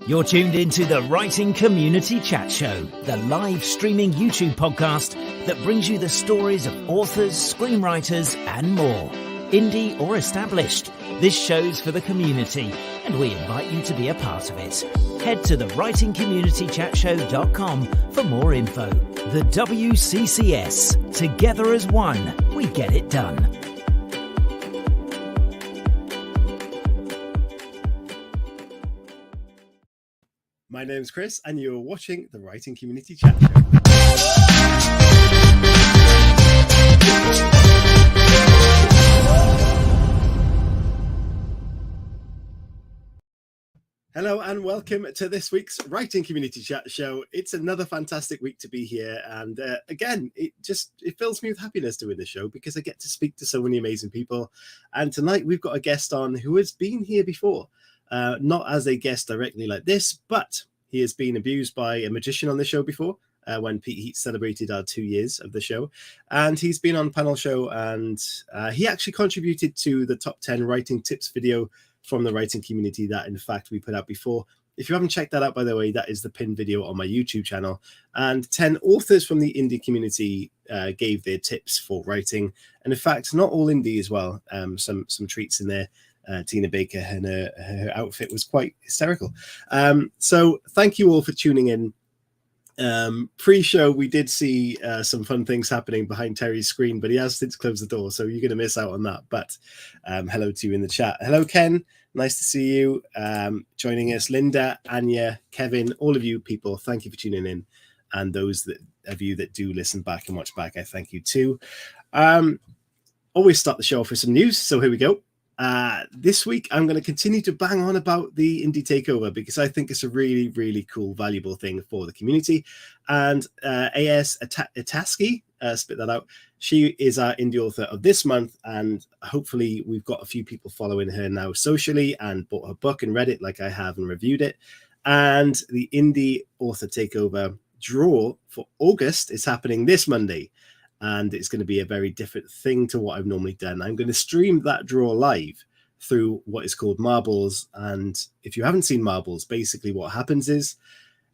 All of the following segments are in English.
You're tuned into the Writing Community Chat Show, the live streaming YouTube podcast that brings you the stories of authors, screenwriters, and more. Indie or established, this show's for the community, and we invite you to be a part of it. Head to the writingcommunitychatshow.com for more info. The WCCS. Together as one, we get it done. My name's Chris, and you're watching the Writing Community Chat Show. Hello and welcome to this week's Writing Community Chat Show. It's another fantastic week to be here, and again, it fills me with happiness doing this show because I get to speak to so many amazing people. And tonight we've got a guest on who has been here before. Not as a guest directly like this, but he has been abused by a magician on the show before when Pete Heat celebrated our 2 years of the show. And he's been on a panel show, and he actually contributed to the top 10 writing tips video from the writing community that, in fact, we put out before. If you haven't checked that out, by the way, that is the pinned video on my YouTube channel. And 10 authors from the indie community gave their tips for writing. And in fact, not all indie as well. Some treats in there. Tina Baker and her outfit was quite hysterical. So thank you all for tuning in. Pre-show, we did see some fun things happening behind Terry's screen, but he has since closed the door, so you're going to miss out on that. But hello to you in the chat. Hello, Ken. Nice to see you. Joining us, Linda, Anya, Kevin, all of you people, thank you for tuning in. And those of you that do listen back and watch back, I thank you too. Always start the show off with some news, so here we go. This week, I'm going to continue to bang on about the Indie Takeover because I think it's a really, really cool, valuable thing for the community. And A.S. Ataski, spit that out, she is our indie author of this month, and hopefully we've got a few people following her now socially and bought her book and read it like I have and reviewed it. And the Indie Author Takeover draw for August is happening this Monday. And it's going to be a very different thing to what I've normally done. I'm going to stream that draw live through what is called Marbles. And if you haven't seen Marbles, basically what happens is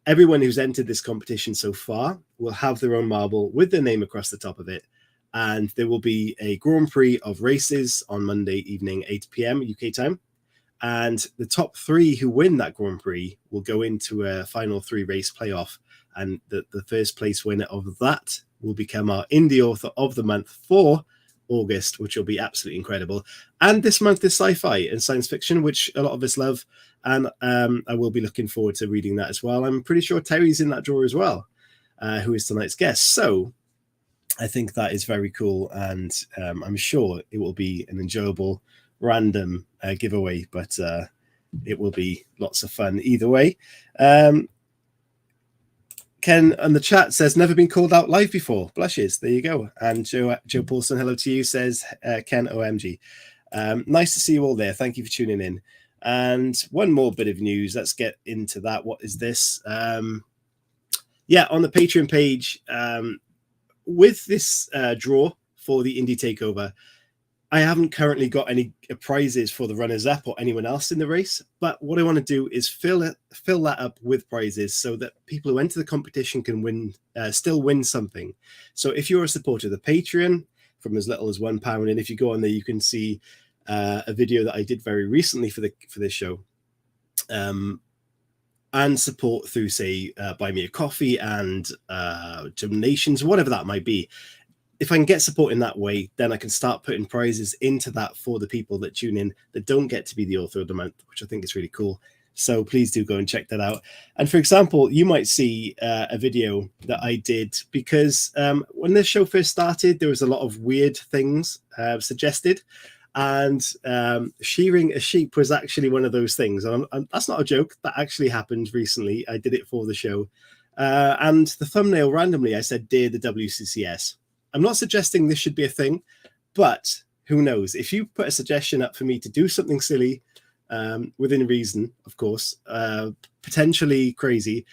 everyone who's entered this competition so far will have their own marble with their name across the top of it. And there will be a Grand Prix of races on Monday evening, 8 p.m. UK time. And the top three who win that Grand Prix will go into a final 3 race playoff. And the first place winner of that will become our indie author of the month for August, which will be absolutely incredible. And this month is sci-fi and science fiction, which a lot of us love. And I will be looking forward to reading that as well. I'm pretty sure Terry's in that drawer as well, who is tonight's guest. So I think that is very cool. And I'm sure it will be an enjoyable, random giveaway, but it will be lots of fun either way. Ken on the chat says, never been called out live before. Blushes. There you go. And Joe Paulson, hello to you, says Ken OMG. Nice to see you all there. Thank you for tuning in. And one more bit of news. Let's get into that. What is this? On the Patreon page, with this draw for the Indie Takeover, I haven't currently got any prizes for the runners-up or anyone else in the race, but what I want to do is fill that up with prizes so that people who enter the competition can still win something. So if you're a supporter of the Patreon from as little as £1, and if you go on there, you can see a video that I did very recently for this show, and support through, say, buy me a coffee and donations, whatever that might be. If I can get support in that way, then I can start putting prizes into that for the people that tune in that don't get to be the author of the month, which I think is really cool. So please do go and check that out. And for example, you might see a video that I did because when this show first started, there was a lot of weird things suggested. And shearing a sheep was actually one of those things. And that's not a joke. That actually happened recently. I did it for the show. And the thumbnail, randomly, I said, Dear the WCCS. I'm not suggesting this should be a thing, but who knows? If you put a suggestion up for me to do something silly, within reason, of course, potentially crazy,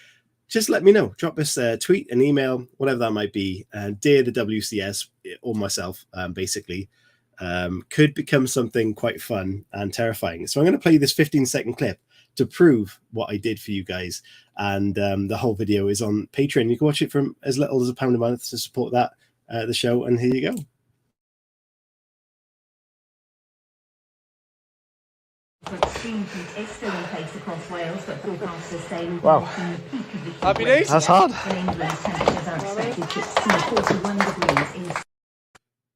just let me know. Drop us a tweet, an email, whatever that might be. Dear the WCS or myself, basically, could become something quite fun and terrifying. So I'm going to play this 15-second clip to prove what I did for you guys. And the whole video is on Patreon. You can watch it from as little as £1 a month to support that the show. And here you go. Extreme heat is still in place across Wales, but forecasters say we'll Wow. be reaching the peak of the heat Happy wave. days. That's hard. In England, temperatures are expected to exceed 41 degrees in.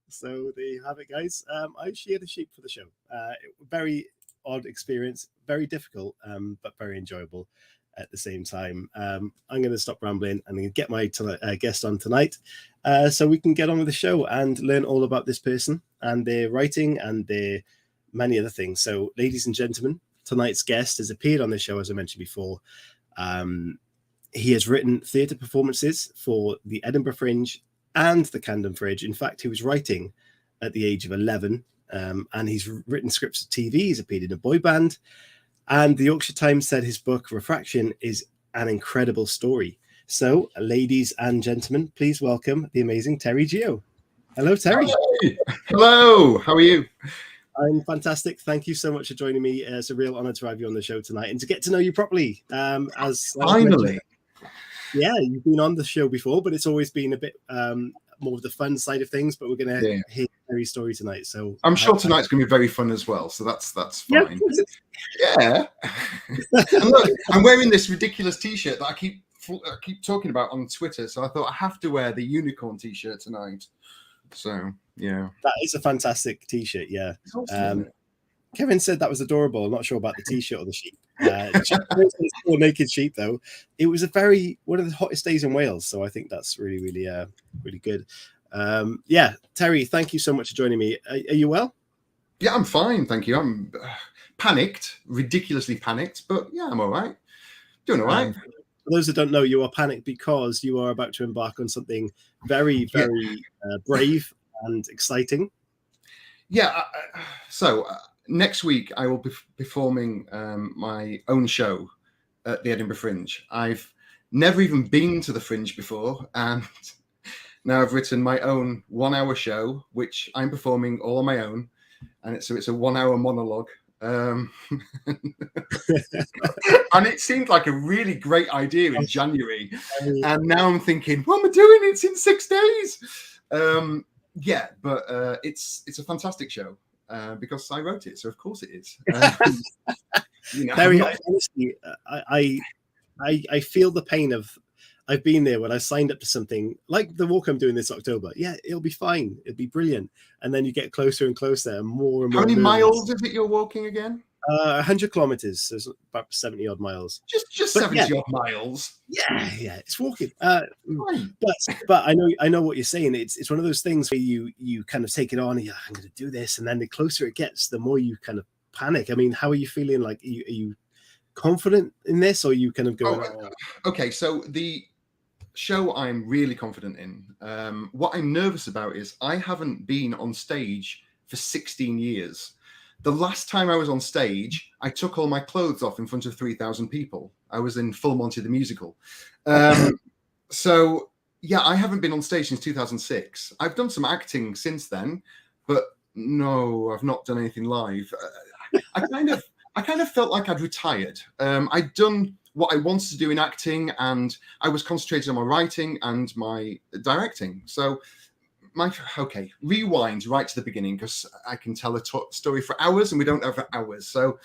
So there you have it, guys. I sheared a sheep for the show. Very odd experience, very difficult, but very enjoyable at the same time. I'm going to stop rambling and get my guest on tonight so we can get on with the show and learn all about this person and their writing and their many other things. So, ladies and gentlemen, tonight's guest has appeared on the show, as I mentioned before. He has written theatre performances for the Edinburgh Fringe and the Camden Fringe. In fact, he was writing at the age of 11, and he's written scripts for TV. He's appeared in a boy band, and the Yorkshire Times said his book Refraction is an incredible story. So, ladies and gentlemen, please welcome the amazing Terry Geo. Hello, Terry. Hey. Hello. How are you? I'm fantastic. Thank you so much for joining me. It's a real honor to have you on the show tonight and to get to know you properly. Finally. Yeah, you've been on the show before, but it's always been a bit more of the fun side of things. But we're going to hear Terry's story tonight. So I'm sure tonight's going to be very fun as well. So that's fine. Yeah. And look, I'm wearing this ridiculous T-shirt that I keep talking about on Twitter. So I thought I have to wear the unicorn T-shirt tonight. So yeah, that is a fantastic T-shirt. Yeah. Awesome, Kevin said that was adorable. I'm not sure about the T-shirt or the sheep. Naked sheep though. It was one of the hottest days in Wales, so I think that's really good. Terry, thank you so much for joining me. Are you well? Yeah, I'm fine, thank you. I'm panicked, ridiculously panicked, but yeah, I'm all right. Doing all right. For those that don't know, you are panicked because you are about to embark on something very brave and exciting. Yeah. So next week I will be performing my own show at the Edinburgh Fringe. I've never even been to the Fringe before, and now I've written my own 1-hour show, which I'm performing all on my own, and it's a 1-hour monologue. And it seemed like a really great idea in January, and now I'm thinking, what am I doing? It's in 6 days. But it's a fantastic show because I wrote it, so of course it is. Terry, honestly, I feel the pain of. I've been there when I signed up to something like the walk I'm doing this October. Yeah, it'll be fine. It'll be brilliant. And then you get closer and closer and more. How many miles is it you're walking again? 100 kilometers. So it's about 70 odd miles. Just 70 odd miles. Yeah, it's walking. But I know what you're saying. It's one of those things where you kind of take it on and you're like, I'm going to do this, and then the closer it gets, the more you kind of panic. I mean, how are you feeling? Like, are you confident in this, or are you kind of going? Okay, so the show I'm really confident in. What I'm nervous about is I haven't been on stage for 16 years. The last time I was on stage, I took all my clothes off in front of 3,000 people. I was in Full Monty the Musical. So yeah, I haven't been on stage since 2006. I've done some acting since then, but no, I've not done anything live. I kind of felt like I'd retired. I'd done what I wanted to do in acting, and I was concentrated on my writing and my directing. So rewind right to the beginning, because I can tell a story for hours and we don't have hours. So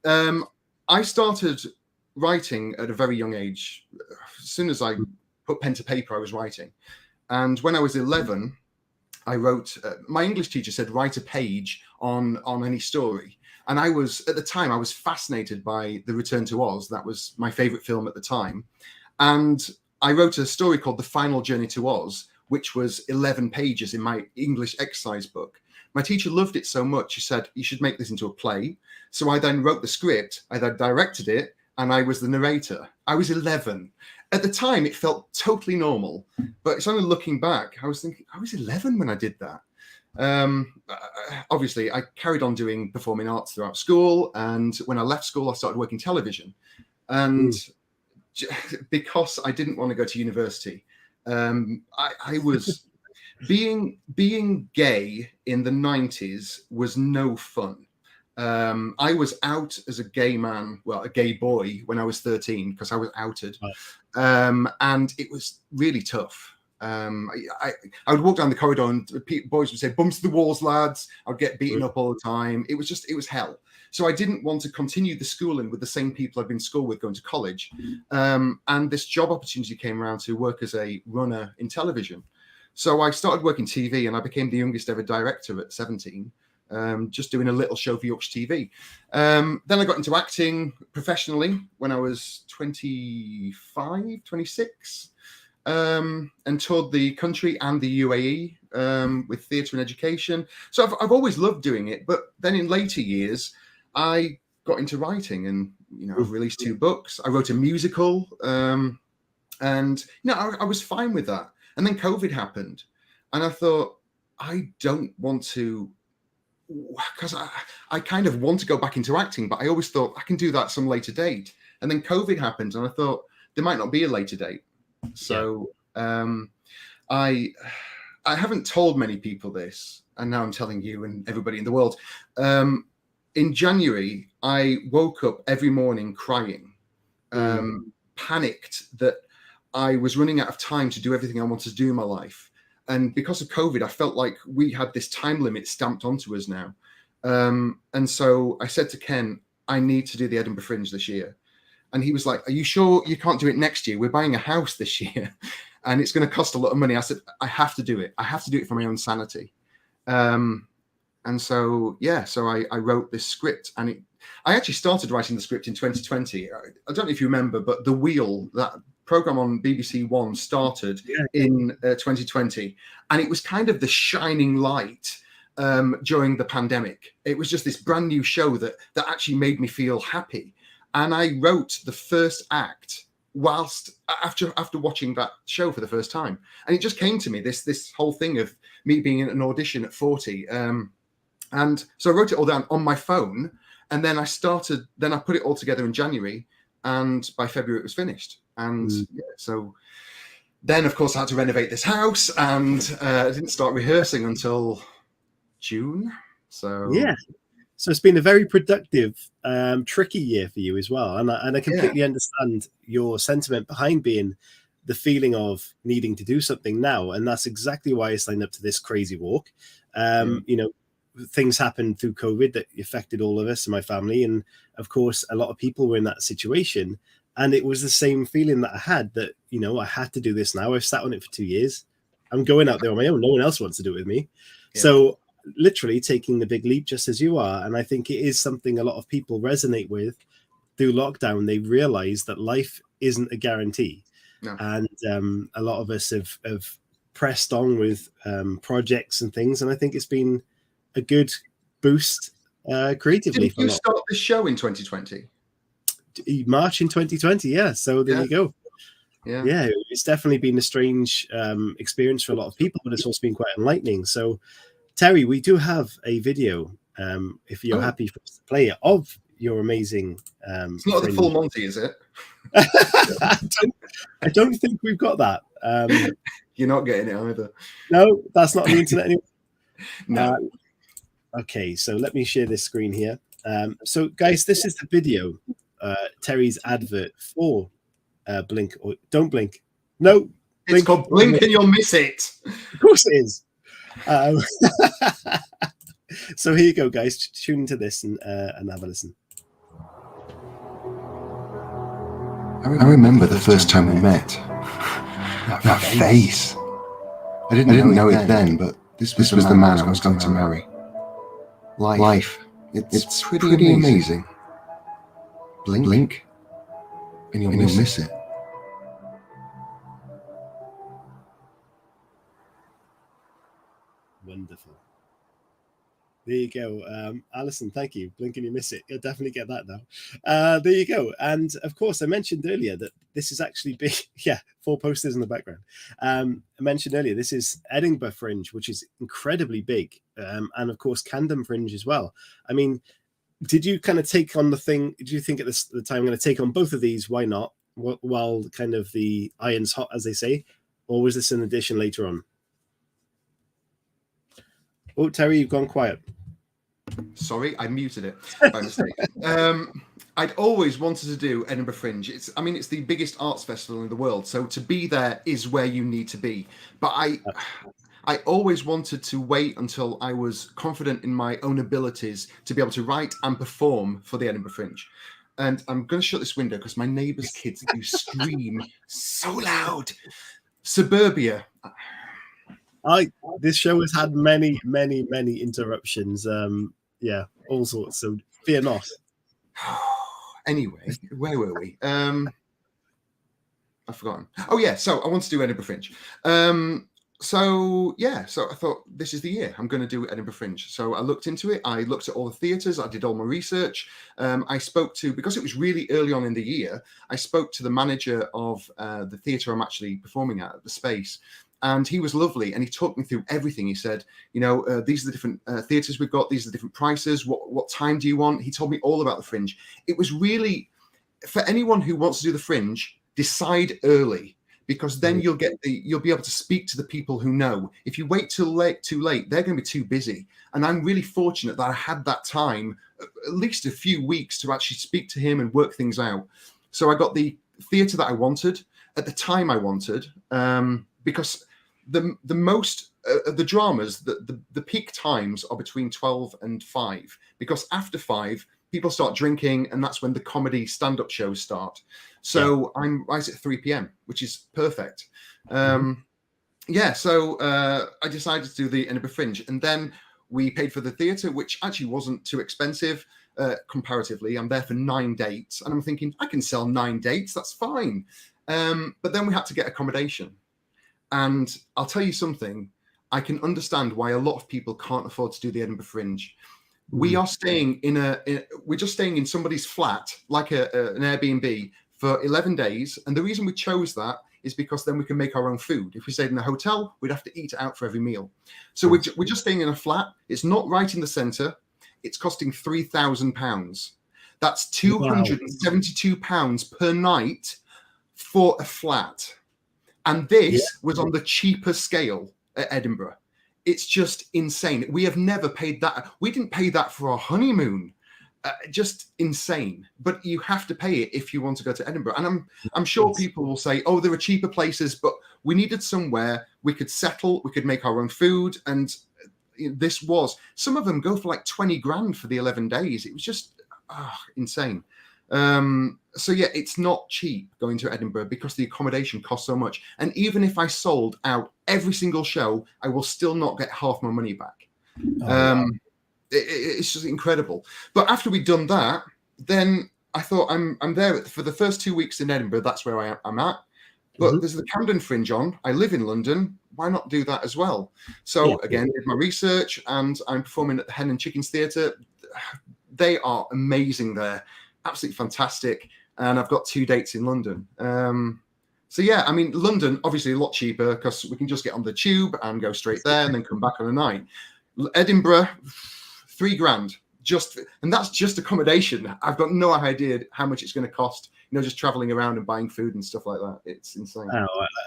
I started writing at a very young age. As soon as I put pen to paper, I was writing. And when I was 11, I wrote, my English teacher said, write a page on any story. And at the time, I was fascinated by The Return to Oz. That was my favorite film at the time. And I wrote a story called The Final Journey to Oz, which was 11 pages in my English exercise book. My teacher loved it so much, she said, you should make this into a play. So I then wrote the script, I then directed it, and I was the narrator. I was 11. At the time, it felt totally normal. But it's only looking back, I was thinking, I was 11 when I did that. Obviously, I carried on doing performing arts throughout school. And when I left school, I started working television. And because I didn't want to go to university, I was being gay in the 90s was no fun. I was out as a gay man, well, a gay boy when I was 13 because I was outed. Right. And it was really tough. I would walk down the corridor and boys would say, "Bumps to the walls, lads." I'd get beaten up all the time. It was hell. So I didn't want to continue the schooling with the same people I'd been in school with going to college. And this job opportunity came around to work as a runner in television. So I started working TV and I became the youngest ever director at 17, just doing a little show for Yorkshire TV. Then I got into acting professionally when I was 25, 26. And toured the country and the UAE with theatre and education. So I've always loved doing it. But then in later years, I got into writing and, I've released 2 books. I wrote a musical and, I was fine with that. And then COVID happened. And I thought, I don't want to, because I kind of want to go back into acting, but I always thought I can do that some later date. And then COVID happened and I thought there might not be a later date. So I haven't told many people this, and now I'm telling you and everybody in the world. In January, I woke up every morning crying, panicked that I was running out of time to do everything I wanted to do in my life. And because of COVID, I felt like we had this time limit stamped onto us now. And so I said to Ken, I need to do the Edinburgh Fringe this year. And he was like, "Are you sure you can't do it next year? We're buying a house this year and it's going to cost a lot of money." I said, "I have to do it. I have to do it for my own sanity." And so I wrote this script and I actually started writing the script in 2020. I don't know if you remember, but The Wheel, that program on BBC One, started in 2020. And it was kind of the shining light during the pandemic. It was just this brand new show that actually made me feel happy. And I wrote the first act whilst after watching that show for the first time, and it just came to me this whole thing of me being in an audition at 40, and so I wrote it all down on my phone, and then I put it all together in January, and by February it was finished. And so then of course I had to renovate this house, and I didn't start rehearsing until June. So So it's been a very productive, tricky year for you as well. And I completely understand your sentiment behind being the feeling of needing to do something now. And that's exactly why I signed up to this crazy walk. Things happened through COVID that affected all of us and my family. And of course, a lot of people were in that situation. And it was the same feeling that I had that, I had to do this now. I've sat on it for 2 years. I'm going out there on my own. No one else wants to do it with me. Yeah. So literally taking the big leap just as you are. And I think it is something a lot of people resonate with through lockdown. They realize that life isn't a guarantee. No. And a lot of us have pressed on with projects and things. And I think it's been a good boost creatively. Did you start the show in 2020? March in 2020, yeah. So there you go. Yeah, it's definitely been a strange experience for a lot of people, but it's also been quite enlightening. So Terry, we do have a video, if you're happy for us to play it, of your amazing... it's not the full Monty, is it? I don't think we've got that. You're not getting it either. No, that's not on the internet anymore. No. Okay, so let me share this screen here. So, guys, this is the video, Terry's advert for Blink. Or Don't Blink. No. It's called Blink and You'll Miss It. Of course it is. So here you go, guys. Tune into this and have a listen. I remember the first time we met. That face. I didn't know it then, but this was the man I was going to marry. Life. It's pretty amazing. Blink and you'll miss it. Wonderful. There you go. Alison, thank you. Blink and you miss it. You'll definitely get that now. There you go. And of course, I mentioned earlier that this is actually big. Yeah, 4 posters in the background. I mentioned earlier, this is Edinburgh Fringe, which is incredibly big. And of course, Camden Fringe as well. I mean, did you kind of take on the thing? Did you think at the time I'm going to take on both of these? Why not? While kind of the iron's hot, as they say, or was this an addition later on? Oh, Terry, you've gone quiet. Sorry, I muted it by mistake. I'd always wanted to do Edinburgh Fringe. It's the biggest arts festival in the world, so to be there is where you need to be. But I always wanted to wait until I was confident in my own abilities to be able to write and perform for the Edinburgh Fringe. And I'm going to shut this window because my neighbour's kids do scream so loud. Suburbia. This show has had many interruptions. Yeah, all sorts. So fear not. Anyway, where were we? I've forgotten. Oh yeah, so I want to do Edinburgh Fringe. So I thought this is the year I'm going to do Edinburgh Fringe. So I looked into it. I looked at all the theatres. I did all my research. I spoke to, because it was really early on in the year, I spoke to the manager of the theatre I'm actually performing at the Space. And he was lovely, and he talked me through everything. He said, these are the different theatres we've got. These are the different prices. What time do you want? He told me all about the Fringe. It was really, for anyone who wants to do the Fringe, decide early, because then you'll be able to speak to the people who know. If you wait too late, they're going to be too busy. And I'm really fortunate that I had that time, at least a few weeks, to actually speak to him and work things out. So I got the theatre that I wanted at the time I wanted, because the most the dramas, the peak times are between 12 and 5, because after 5 people start drinking, and that's when the comedy stand-up shows start. So I'm right at 3 p.m, which is perfect. So I decided to do the Edinburgh Fringe, and then we paid for the theatre, which actually wasn't too expensive comparatively. I'm there for 9 dates, and I'm thinking I can sell 9 dates, that's fine. But then we had to get accommodation. And I'll tell you something, I can understand why a lot of people can't afford to do the Edinburgh Fringe. We are staying we're just staying in somebody's flat, like an Airbnb, for 11 days. And the reason we chose that is because then we can make our own food. If we stayed in a hotel, we'd have to eat out for every meal. So we're just staying in a flat. It's not right in the centre. It's costing £3,000. That's £272 per night for a flat. And this was on the cheaper scale at Edinburgh. It's just insane. We have never paid that. We didn't pay that for our honeymoon. Just insane. But you have to pay it if you want to go to Edinburgh. And I'm sure people will say, oh, there are cheaper places, but we needed somewhere we could settle, we could make our own food. And this was, some of them go for like 20 grand for the 11 days. It was just insane. It's not cheap going to Edinburgh because the accommodation costs so much. And even if I sold out every single show, I will still not get half my money back. It's just incredible. But after we'd done that, then I thought I'm there for the first 2 weeks in Edinburgh. That's where I'm at. But there's the Camden Fringe on. I live in London. Why not do that as well? So again, did my research, and I'm performing at the Hen and Chickens Theatre. They are amazing there. Absolutely fantastic. And I've got 2 dates in London. London, obviously a lot cheaper because we can just get on the tube and go straight there and then come back on a night. Edinburgh, £3,000. And that's just accommodation. I've got no idea how much it's going to cost, just traveling around and buying food and stuff like that. It's insane.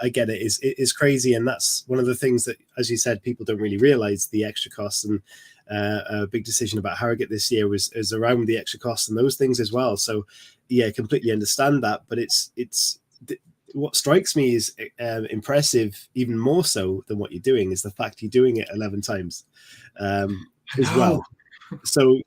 I get it. It's crazy. And that's one of the ththings that, as you said, people don't really realize the extra costs. And a big decision about Harrogate this year was around the extra costs and those things as well. So yeah, completely understand that. But it's what strikes me is impressive, even more so than what you're doing, is the fact you're doing it 11 times as well. So,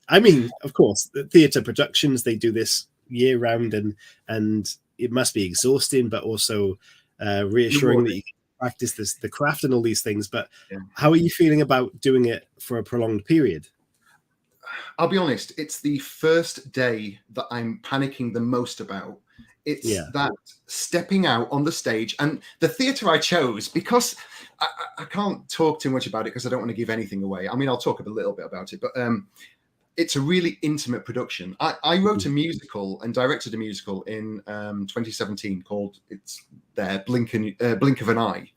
of course, the theatre productions, they do this year round, and it must be exhausting, but also reassuring that you can practice the craft and all these things. But how are you feeling about doing it for a prolonged period? I'll be honest, it's the first day that I'm panicking the most about. It's that stepping out on the stage, and the theatre I chose, because I can't talk too much about it because I don't want to give anything away. I'll talk a little bit about it, but it's a really intimate production. I wrote a musical and directed a musical in 2017 called Blink of an Eye.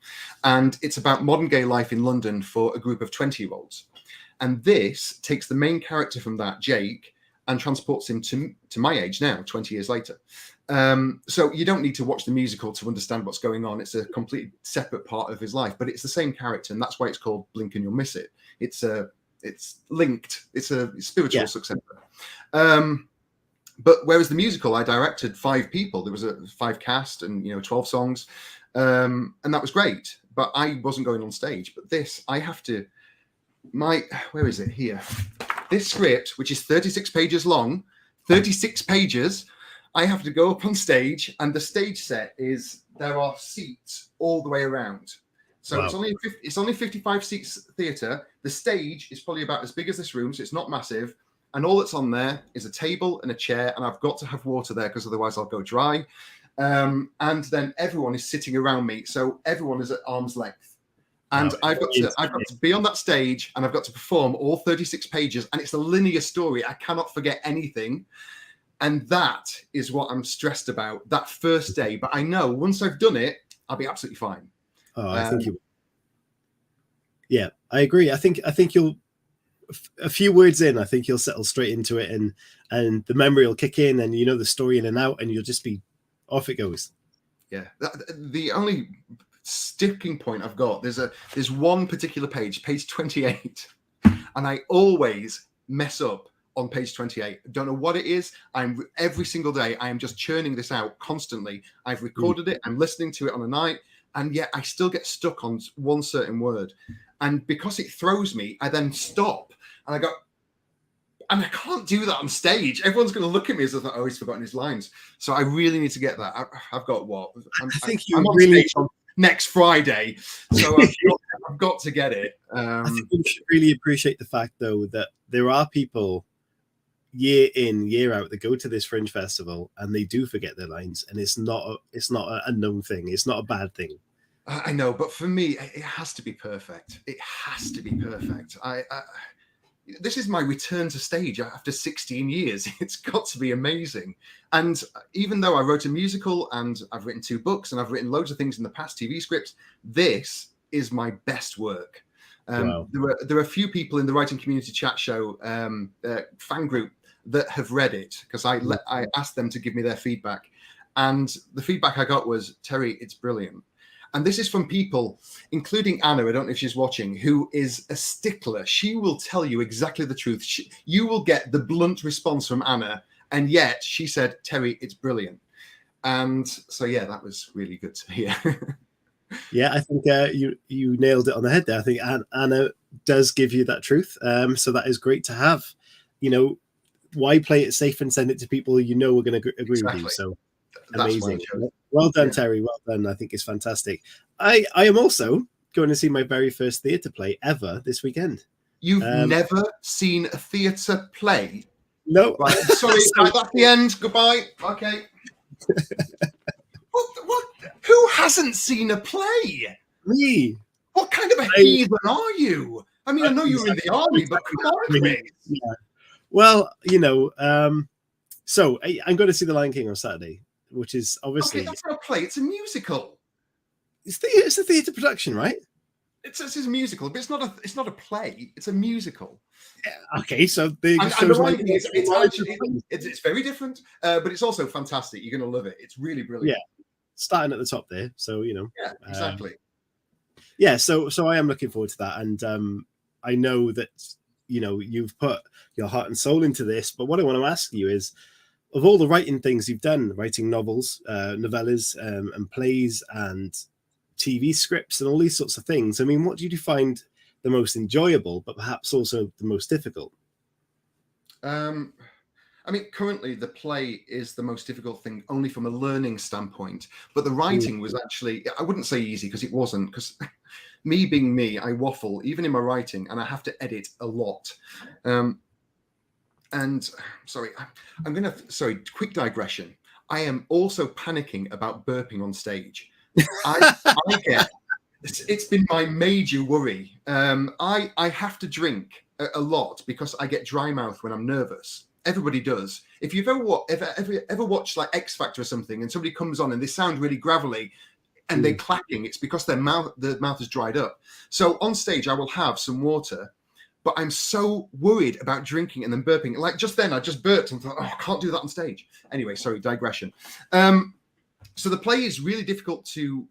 And it's about modern gay life in London for a group of 20-year-olds. And this takes the main character from that, Jake, and transports him to my age now, 20 years later. So you don't need to watch the musical to understand what's going on. It's a completely separate part of his life, but it's the same character, and that's why it's called Blink and You'll Miss It. It's a it's linked. It's a spiritual Yeah. successor. But whereas the musical, I directed 5 people. There was a 5 cast and 12 songs, and that was great. But I wasn't going on stage. But this, I have to. Where is it here? This script, which is 36 pages long, 36 pages. I have to go up on stage, and the stage set is there are seats all the way around. So Wow. it's only 55 seats theatre. The stage is probably about as big as this room, so it's not massive. And all that's on there is a table and a chair, and I've got to have water there because otherwise I'll go dry. And then everyone is sitting around me, so everyone is at arm's length. And Wow. I've got to be on that stage, and I've got to perform all 36 pages, and it's a linear story. I cannot forget anything. And that is what I'm stressed about that first day. But I know once I've done it, I'll be absolutely fine. Oh, I think you. Yeah, I agree. I think you'll. A few words in, I think you'll settle straight into it, and the memory will kick in, and the story in and out, and you'll just be off it goes. Yeah, the only sticking point I've got, there's one particular page 28, and I always mess up on page 28. Don't know what it is. Every single day I am just churning this out constantly. I've recorded it, I'm listening to it on a night, and yet I still get stuck on one certain word. And because it throws me, I then stop and I go, and I can't do that on stage. Everyone's going to look at me as if, oh, he's forgotten his lines. So I really need to get that. I've got what? I'm on stage on next Friday, so I've got to get it. I think you should really appreciate the fact, though, that there are people year in, year out that go to this Fringe festival and they do forget their lines, and it's not an unknown thing. It's not a bad thing. I know, but for me, it has to be perfect. It has to be perfect. This is my return to stage after 16 years. It's got to be amazing. And even though I wrote a musical and I've written 2 books and I've written loads of things in the past, TV scripts, this is my best work. Wow. There are a few people in the Writing Community Chat Show fan group that have read it because I asked them to give me their feedback. And the feedback I got was, Terry, it's brilliant. And this is from people, including Anna, I don't know if she's watching, who is a stickler. She will tell you exactly the truth. You will get the blunt response from Anna. And yet she said, Terry, it's brilliant. And so, yeah, that was really good to hear. Yeah, I think you nailed it on the head there. I think Anna does give you that truth. So that is great to have. Why play it safe and send it to people we're going to agree with you? So amazing. Well done, Terry. Well done. I think it's fantastic. I am also going to see my very first theatre play ever this weekend. You've never seen a theatre play? No. Right. Sorry, that's the end. Goodbye. Okay. What? Who hasn't seen a play? Me. What kind of a heathen are you? I mean, I know you were in the army, but come on, Chris. Yeah. Well, so I'm going to see The Lion King on Saturday, which is obviously... Okay, that's not a play. It's a musical. It's a theatre production, right? It's a musical, but it's not a play. It's a musical. Yeah, okay, so it's very different, but it's also fantastic. You're going to love it. It's really brilliant. Yeah, starting at the top there. So Yeah, exactly. So I am looking forward to that, and I know that you've put your heart and soul into this. But what I want to ask you is, of all the writing things you've done, writing novels, novellas, and plays, and TV scripts, and all these sorts of things, I mean, what did you find the most enjoyable, but perhaps also the most difficult? I mean, currently the play is the most difficult thing, only from a learning standpoint. But the writing was actually, I wouldn't say easy, because it wasn't, because me being me, I waffle, even in my writing, and I have to edit a lot. And sorry, quick digression. I am also panicking about burping on stage. I get, it's been my major worry. I have to drink a lot because I get dry mouth when I'm nervous. Everybody does. If you've ever watched like X Factor or something, and somebody comes on and they sound really gravelly and they're clacking, it's because their mouth is dried up. So on stage, I will have some water, but I'm so worried about drinking and then burping. Like just then, I just burped and thought, oh, I can't do that on stage. Anyway, sorry, digression. So the play is really difficult to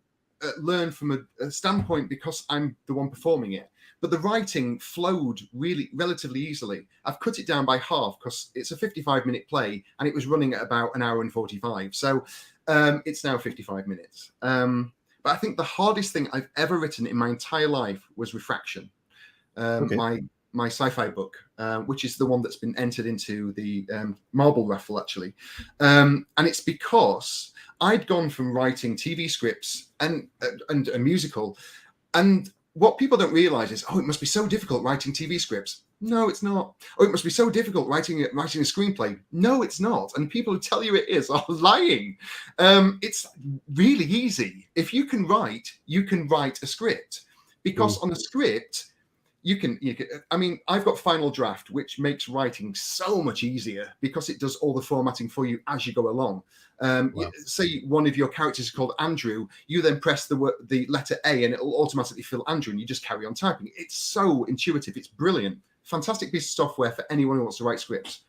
learn from a standpoint because I'm the one performing it. but the writing flowed really relatively easily. I've cut it down by half because it's a 55-minute play and it was running at about an hour and 45. So it's now 55 minutes. But I think the hardest thing I've ever written in my entire life was Refraction, my sci-fi book, which is the one that's been entered into the Marble raffle, actually. And it's because I'd gone from writing TV scripts and a musical, and what people don't realize is, it must be so difficult writing TV scripts. No, it's not. Oh, it must be so difficult writing a screenplay. No, it's not. And people who tell you it is are lying. It's really easy. If you can write a script, because on a script, you can. I mean, I've got Final Draft, which makes writing so much easier because it does all the formatting for you as you go along. Say one of your characters is called Andrew, you then press the letter A and it'll automatically fill Andrew and you just carry on typing. It's so intuitive. It's brilliant. Fantastic piece of software for anyone who wants to write scripts.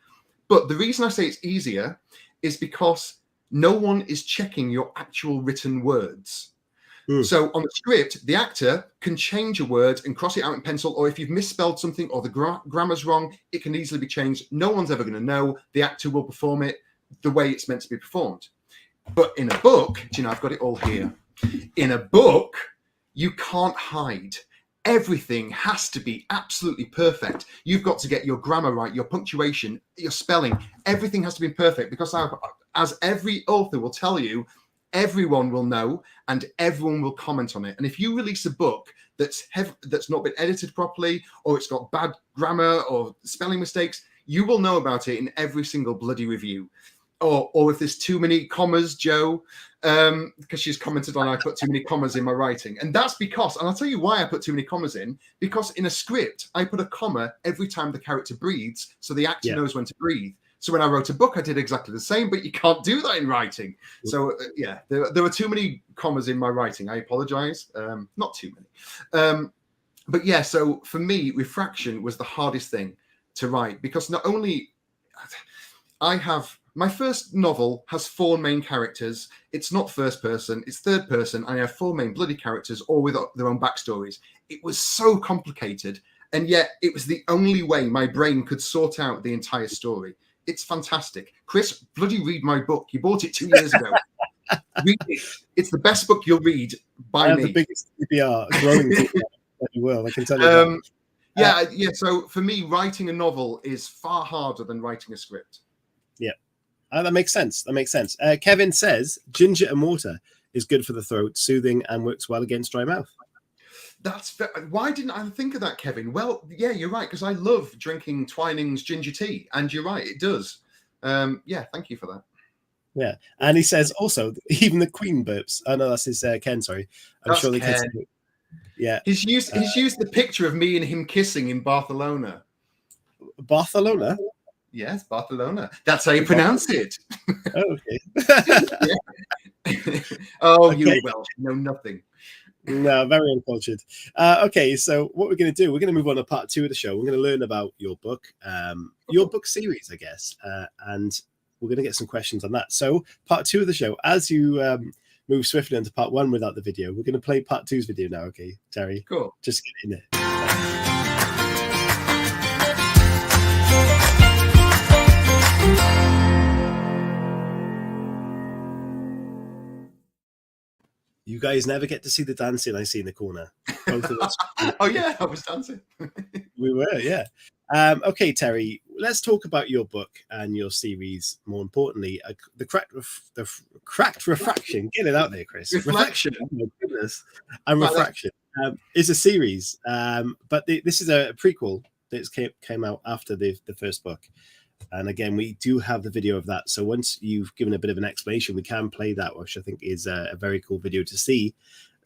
But the reason I say it's easier is because no one is checking your actual written words. So on the script, the actor can change a word and cross it out in pencil, or if you've misspelled something or the grammar's wrong, it can easily be changed. No one's ever going to know. The actor will perform it the way it's meant to be performed. But in a book, I've got it all here. In a book, you can't hide. Everything has to be absolutely perfect. You've got to get your grammar right, your punctuation, your spelling. Everything has to be perfect because, as every author will tell you, everyone will know and everyone will comment on it. And if you release a book that's not been edited properly, or it's got bad grammar or spelling mistakes, you will know about it in every single bloody review. Or if there's too many commas, Joe, because she's commented on I put too many commas in my writing. And that's because, and I'll tell you why I put too many commas in, because in a script, I put a comma every time the character breathes, so the actor knows when to breathe. So when I wrote a book, I did exactly the same, but you can't do that in writing. So there were too many commas in my writing. I apologize. Not too many. But yeah, so for me, Refraction was the hardest thing to write, because not only my first novel has 4 main characters. It's not first person, it's third person. I have 4 main bloody characters, all with their own backstories. It was so complicated, and yet it was the only way my brain could sort out the entire story. It's fantastic. Chris, bloody read my book. You bought it 2 years ago. Read it. It's the best book you'll read by me. The biggest TBR growing you will, I can tell you that. So for me, writing a novel is far harder than writing a script. Yeah. That makes sense. Kevin says ginger and water is good for the throat, soothing, and works well against dry mouth. Why didn't I think of that, Kevin? Well, yeah, you're right, because I love drinking Twining's ginger tea, and you're right, it does. Thank you for that. Yeah, and he says also even the Queen burps. Oh no, that's his Ken. Sorry, That's sure the kids. Yeah, he's used the picture of me and him kissing in Barcelona. Barcelona. Yes, Barcelona. That's how you pronounce it. Oh, okay. Okay. You're Welsh. You know nothing. No, very uncultured. Okay, so what we're going to do, we're going to move on to part 2 of the show. We're going to learn about your book series, I guess, and we're going to get some questions on that. So part 2 of the show, as you move swiftly into part 1 without the video, we're going to play part 2's video now, okay, Terry? Cool. Just get in there. You guys never get to see the dancing I see in the corner. Both of us. Oh, yeah, I was dancing. We were, yeah. Okay, Terry, let's talk about your book and your series. More importantly, the cracked Refraction. Get it out there, Chris. Refraction. Oh, my goodness. And Refraction is a series, but this is a prequel that came out after the first book. And again, we do have the video of that. So once you've given a bit of an explanation, we can play that, which I think is a very cool video to see.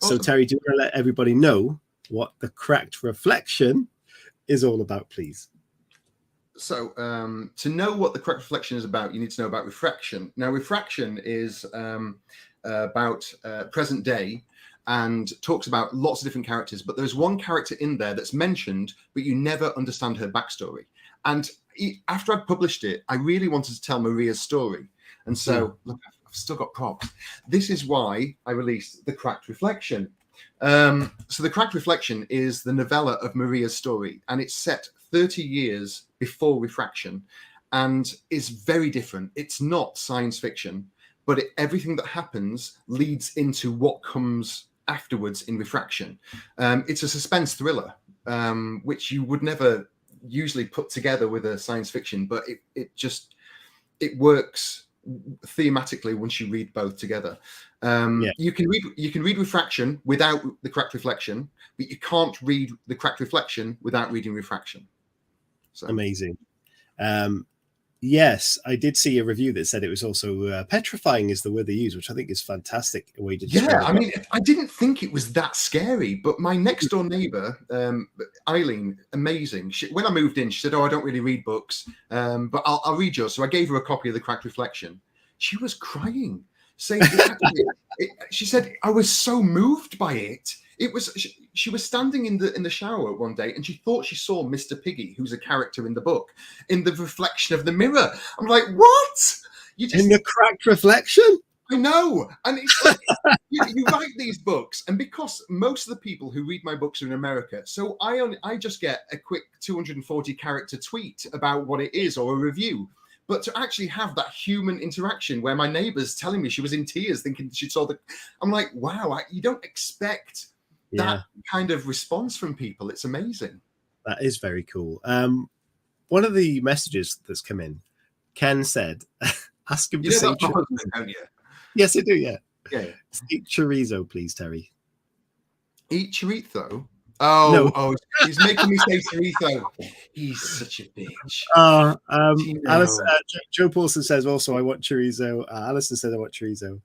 Awesome. So Terry, do you want to let everybody know what the cracked Reflection is all about, please? So to know what the cracked Reflection is about, you need to know about Refraction. Now, Refraction is about present day and talks about lots of different characters, but there's one character in there that's mentioned, but you never understand her backstory. And after I'd published it, I really wanted to tell Maria's story. And so, look, I've still got props. This is why I released the cracked Reflection. So The Cracked Reflection is the novella of Maria's story, and it's set 30 years before Refraction, and is very different. It's not science fiction, but everything that happens leads into what comes afterwards in Refraction. It's a suspense thriller, which you would never usually put together with a science fiction, but it works thematically once you read both together. You can read Refraction without The Cracked Reflection, but you can't read The Cracked Reflection without reading Refraction. So. Amazing. Yes, I did see a review that said it was also petrifying is the word they use, which I think is fantastic way to describe I mean, I didn't think it was that scary, but my next door neighbor, Eileen, amazing. When I moved in, she said, "Oh, I don't really read books, but I'll read yours." So I gave her a copy of The Cracked Reflection. She was crying, saying, she said, "I was so moved by it. It was." She was standing in the shower one day, and she thought she saw Mr. Piggy, who's a character in the book, in the reflection of the mirror. I'm like, what? In The Cracked Reflection? I know. And it's like, you write these books, and because most of the people who read my books are in America, so I just get a quick 240 character tweet about what it is or a review. But to actually have that human interaction where my neighbor's telling me she was in tears thinking she saw I'm like, wow, you don't expect that kind of response from people. It's amazing. That is very cool. One of the messages that's come in, Ken said, ask him to say don't you? Yes, I do, yeah. Eat chorizo, please, Terry. Eat chorizo? Oh, he's making me say chorizo. He's such a bitch. Alice, Joe Paulson says also, I want chorizo. Alison said, I want chorizo.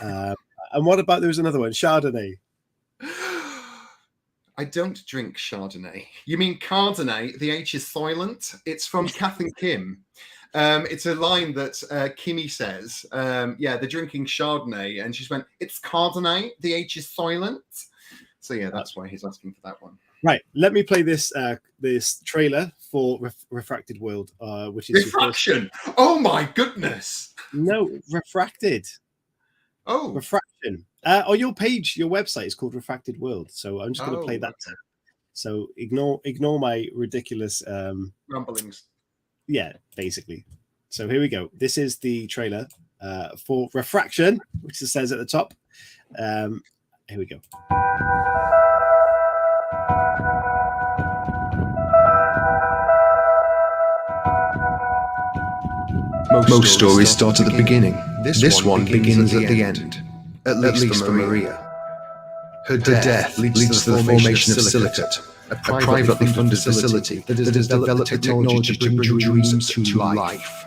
And what about, there was another one, Chardonnay. I don't drink Chardonnay. You mean Cardonnay? The H is silent. It's from Kath and Kim. It's a line that Kimmy says. They're drinking Chardonnay, and she's went, it's Cardonnay. The H is silent. So yeah, that's why he's asking for that one. Right. Let me play this this trailer for Refracted World, which is Refraction. Oh my goodness. No, Refracted. Oh, Refraction. On your page, your website is called Refracted World. So I'm just going to play that. Okay. So ignore my ridiculous rumblings. Yeah, basically. So here we go. This is the trailer for Refraction, which it says at the top. Here we go. Most stories start at the beginning. This one begins at the end. At least for Maria. Her death leads to the formation of Silicate, a privately funded facility that has developed the technology to bring dreams to life.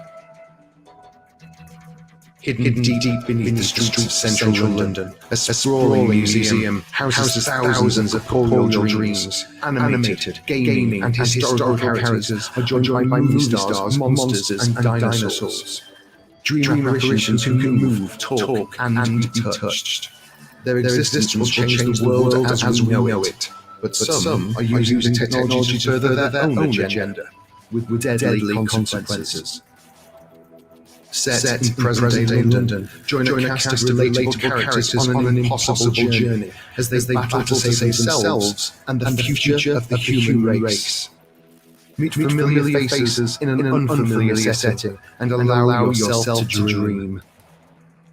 Hidden deep beneath the streets of central London, a sprawling museum houses thousands of corporeal dreams. Animated, gaming, and historical characters are joined by movie stars, monsters, and dinosaurs. Dream apparitions who can move, talk, and be touched. Their existence will change the world as we know it, but some are using technology to further their own agenda, with deadly consequences. Set in present-day London, join a cast of relatable characters on an impossible journey as they battle to save themselves and the future of the human race. Meet familiar faces in an unfamiliar setting and allow yourself to dream.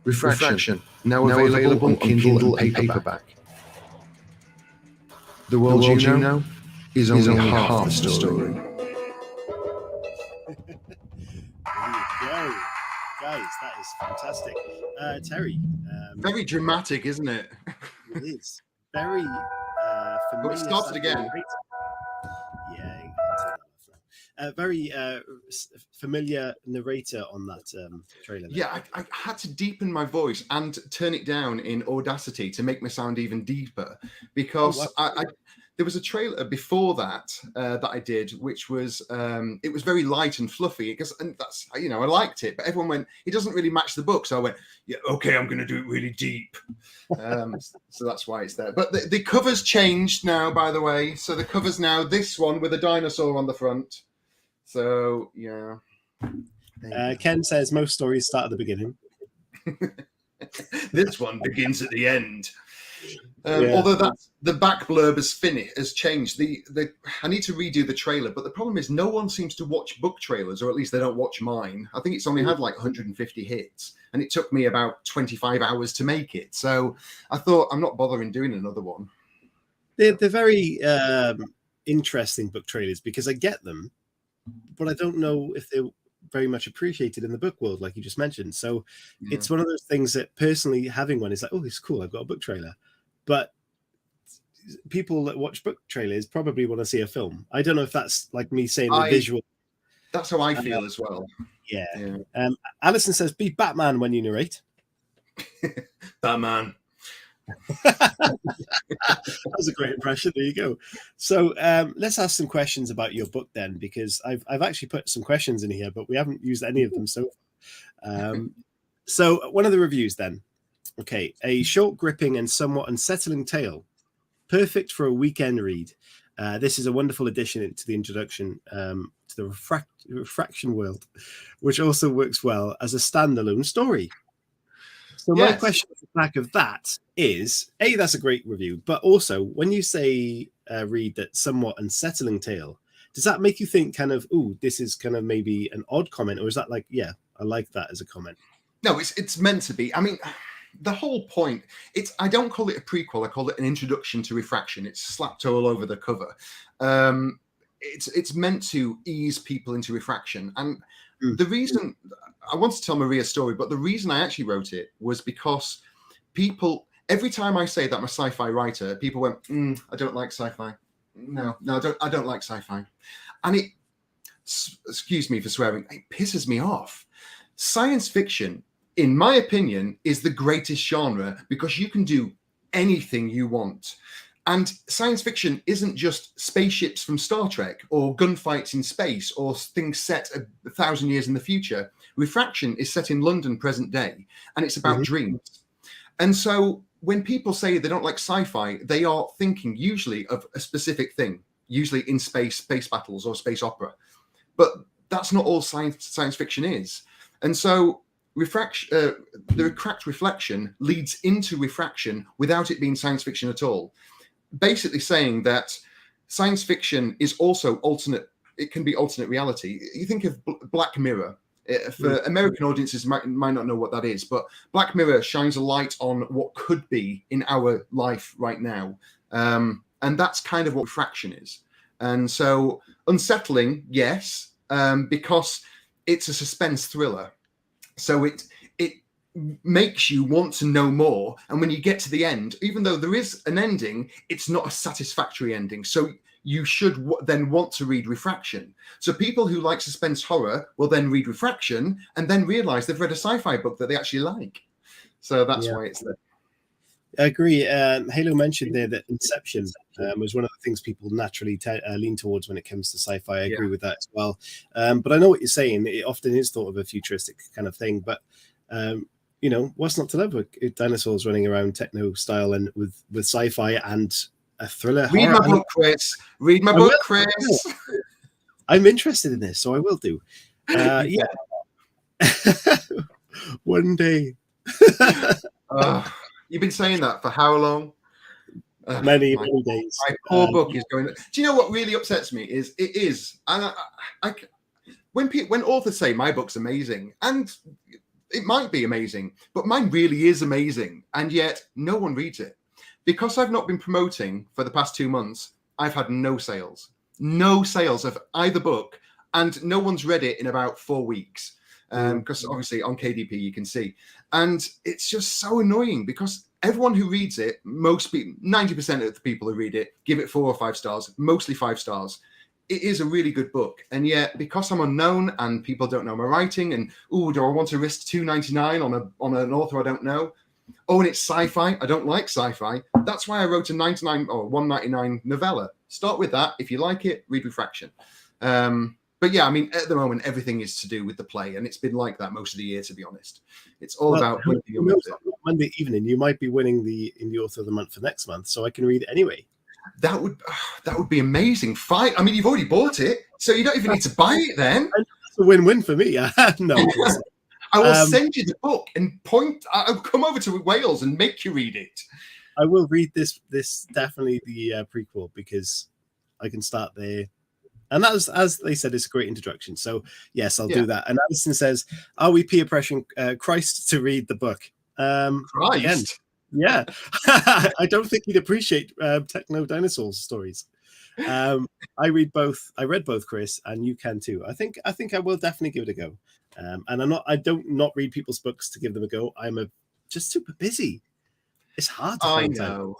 Refraction, now available on Kindle and paperback. The world you know is only half the story. There you go. Guys, that is fantastic. Terry. Very dramatic, isn't it? It is. Very familiar. Start it again. Yeah. Very familiar narrator on that trailer. Yeah, I had to deepen my voice and turn it down in Audacity to make me sound even deeper, because there was a trailer before that that I did, which was it was very light and fluffy, and that's, I liked it, but everyone went, it doesn't really match the book, so I went, yeah, okay, I'm going to do it really deep. So that's why it's there. But the cover's changed now, by the way. So the cover's now this one with a dinosaur on the front. So yeah. Ken says most stories start at the beginning. This one begins at the end. Although that's the back blurb has changed. I need to redo the trailer, but the problem is no one seems to watch book trailers, or at least they don't watch mine. I think it's only had like 150 hits, and it took me about 25 hours to make it. So I thought, I'm not bothering doing another one. They're very interesting book trailers because I get them, but I don't know if they're very much appreciated in the book world, like you just mentioned. So it's one of those things that personally having one is like, oh, it's cool, I've got a book trailer. But people that watch book trailers probably want to see a film. I don't know if that's like me saying the visual. That's how I feel as well. Yeah. Alison says, be Batman when you narrate. Batman. That was a great impression. There you go. So let's ask some questions about your book then, because I've actually put some questions in here, but we haven't used any of them so far. So one of the reviews then. Okay, a short, gripping, and somewhat unsettling tale, perfect for a weekend read. This is a wonderful addition to the introduction to the Refraction world, which also works well as a standalone story. So my question at the back of that is, A, that's a great review, but also when you say read that somewhat unsettling tale, does that make you think kind of, ooh, this is kind of maybe an odd comment, or is that like, yeah, I like that as a comment? No, it's meant to be. I mean, the whole point, I don't call it a prequel, I call it an introduction to Refraction. It's slapped all over the cover. It's meant to ease people into Refraction. And the reason, I want to tell Maria's story, but the reason I actually wrote it was because people, every time I say that I'm a sci-fi writer, people went, I don't like sci-fi. No, I don't like sci-fi. And it, excuse me for swearing, it pisses me off. Science fiction, in my opinion, is the greatest genre because you can do anything you want. And science fiction isn't just spaceships from Star Trek or gunfights in space or things set 1,000 years in the future. Refraction is set in London present day, and it's about dreams. And so when people say they don't like sci-fi, they are thinking usually of a specific thing, usually in space battles or space opera. But that's not all science fiction is. And so the cracked reflection leads into Refraction without it being science fiction at all. Basically saying that science fiction is also alternate. It can be alternate reality. You think of Black Mirror. For American audiences might not know what that is, but Black Mirror shines a light on what could be in our life right now. And that's kind of what Refraction is. And so unsettling, yes, because it's a suspense thriller. So it makes you want to know more. And when you get to the end, even though there is an ending, it's not a satisfactory ending. So you should then want to read Refraction. So people who like suspense horror will then read Refraction and then realize they've read a sci-fi book that they actually like. So that's why it's there. I agree. Halo mentioned there that Inception was one of the things people naturally lean towards when it comes to sci-fi. I agree with that as well. But I know what you're saying. It often is thought of a futuristic kind of thing. But, you know, what's not to love with dinosaurs running around techno style and with sci-fi and a thriller? Read my book, Chris. Read my book, Chris. I'm interested in this, so I will do. Yeah. One day. You've been saying that for how long? Many days. My poor book is going. Do you know what really upsets me? When authors say my book's amazing, and it might be amazing, but mine really is amazing, and yet no one reads it. Because I've not been promoting for the past 2 months, I've had no sales of either book, and no one's read it in about 4 weeks. Because obviously on KDP you can see, and it's just so annoying because everyone who reads it, most people, 90% of the people who read it give it 4 or 5 stars, mostly 5 stars. It is a really good book, and yet because I'm unknown and people don't know my writing, and do I want to risk $2.99 on an author I don't know? Oh, and it's sci-fi. I don't like sci-fi. That's why I wrote a $99 or $1.99 novella. Start with that. If you like it, read Refraction. But yeah, I mean, at the moment, everything is to do with the play, and it's been like that most of the year, to be honest. It's all about Monday evening. You might be winning the Indie Author of the Month for next month, so I can read it anyway. That would be amazing. Fine. I mean, you've already bought it, so you don't even need to buy it then. It's a win-win for me. No. I will send you the book and I'll come over to Wales and make you read it. I will read this definitely the prequel, because I can start there. And that was, as they said, it's a great introduction. So yes, I'll do that. And Alison says, "Are we peer pressuring Christ to read the book?" Christ. Again, yeah. I don't think he'd appreciate Techno Dinosaurs stories. I read both. I read both, Chris, and you can too. I think I will definitely give it a go. And I don't not read people's books to give them a go. I'm just super busy. It's hard to find know.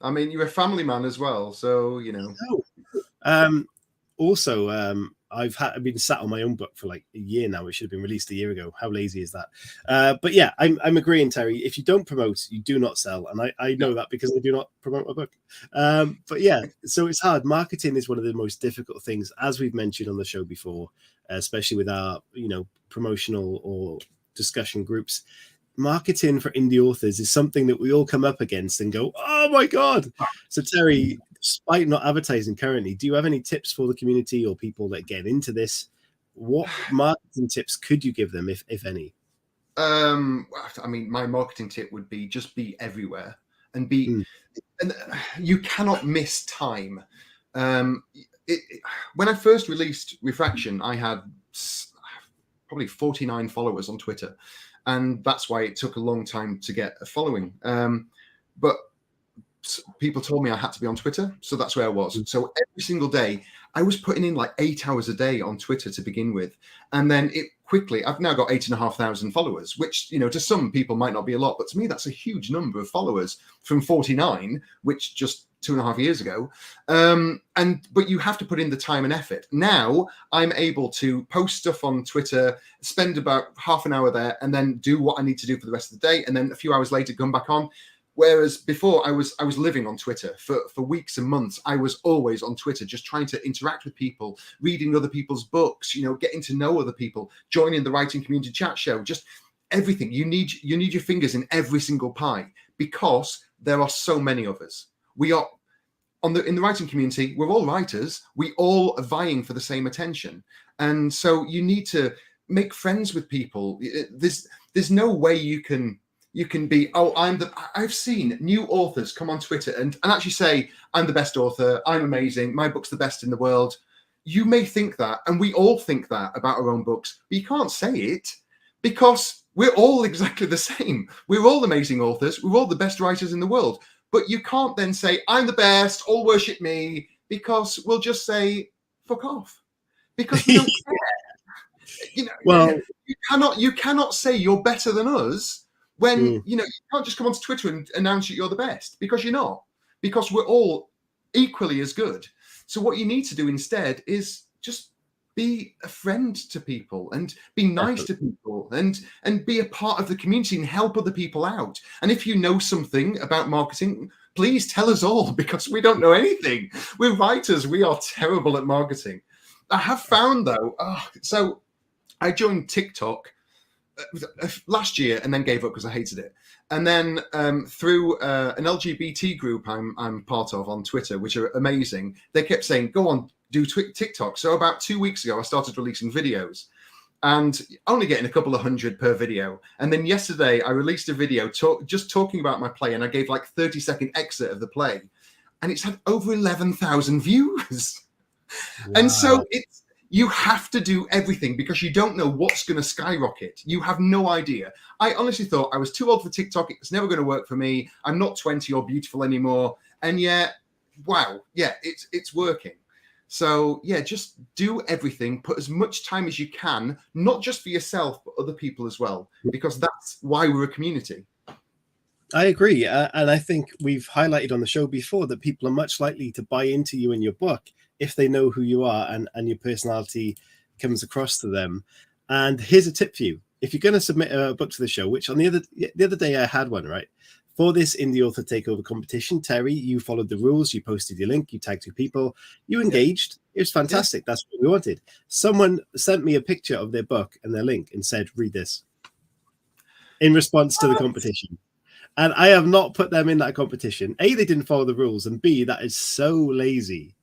I mean, you're a family man as well, so you know. Also, I've been sat on my own book for like a year now. It should have been released a year ago. How lazy is that? But yeah, I'm agreeing, Terry. If you don't promote, you do not sell, and I know that because I do not promote my book. But yeah, so it's hard. Marketing is one of the most difficult things, as we've mentioned on the show before, especially with our promotional or discussion groups. Marketing for indie authors is something that we all come up against and go, "Oh my god!" So Terry, despite not advertising currently, do you have any tips for the community or people that get into this? What marketing tips could you give them, if any? I mean, my marketing tip would be just be everywhere and be, and you cannot miss time. When I first released Refraction, I had probably 49 followers on Twitter. And that's why it took a long time to get a following. But people told me I had to be on Twitter, so that's where I was. So every single day, I was putting in like 8 hours a day on Twitter to begin with. And then I've now got 8,500 followers, which, to some people might not be a lot, but to me, that's a huge number of followers from 49, which just 2.5 years ago. But you have to put in the time and effort. Now I'm able to post stuff on Twitter, spend about half an hour there, and then do what I need to do for the rest of the day. And then a few hours later, come back on. Whereas before I was living on Twitter for weeks and months. I was always on Twitter, just trying to interact with people, reading other people's books, getting to know other people, joining the writing community chat show, just everything. You need your fingers in every single pie, because there are so many of us. We are in the writing community. We're all writers. We all are vying for the same attention. And so you need to make friends with people. There's no way you can be, I've seen new authors come on Twitter and actually say, "I'm the best author, I'm amazing, my book's the best in the world." You may think that, and we all think that about our own books, but you can't say it, because we're all exactly the same. We're all amazing authors, we're all the best writers in the world. But you can't then say, "I'm the best, all worship me," because we'll just say, "Fuck off," because we don't care. Well, you cannot say you're better than us when you can't just come onto Twitter and announce that you're the best, because you're not, because we're all equally as good. So what you need to do instead is just be a friend to people and be nice to people and be a part of the community and help other people out. And if you know something about marketing, please tell us all, because we don't know anything. We're writers. We are terrible at marketing. I have found though, so I joined TikTok last year and then gave up because I hated it. And then through an LGBT group I'm part of on Twitter, which are amazing, they kept saying, "Go on, do TikTok." So about 2 weeks ago, I started releasing videos and only getting a couple of hundred per video. And then yesterday I released a video just talking about my play, and I gave like 30-second excerpt of the play, and it's had over 11,000 views. Wow. And so you have to do everything, because you don't know what's going to skyrocket. You have no idea. I honestly thought I was too old for TikTok. It's never going to work for me. I'm not 20 or beautiful anymore. And yet, wow, yeah, it's working. So yeah, just do everything. Put as much time as you can, not just for yourself, but other people as well, because that's why we're a community. I agree. And I think we've highlighted on the show before that people are much likely to buy into you and your book if they know who you are and your personality comes across to them. And here's a tip for you. If you're going to submit a book to the show, which on the other day I had one, right? For this Indie Author Takeover competition, Terry, you followed the rules. You posted your link. You tagged 2 people. You engaged. It was fantastic. That's what we wanted. Someone sent me a picture of their book and their link and said, "Read this," in response to the competition. And I have not put them in that competition. A, they didn't follow the rules. And B, that is so lazy.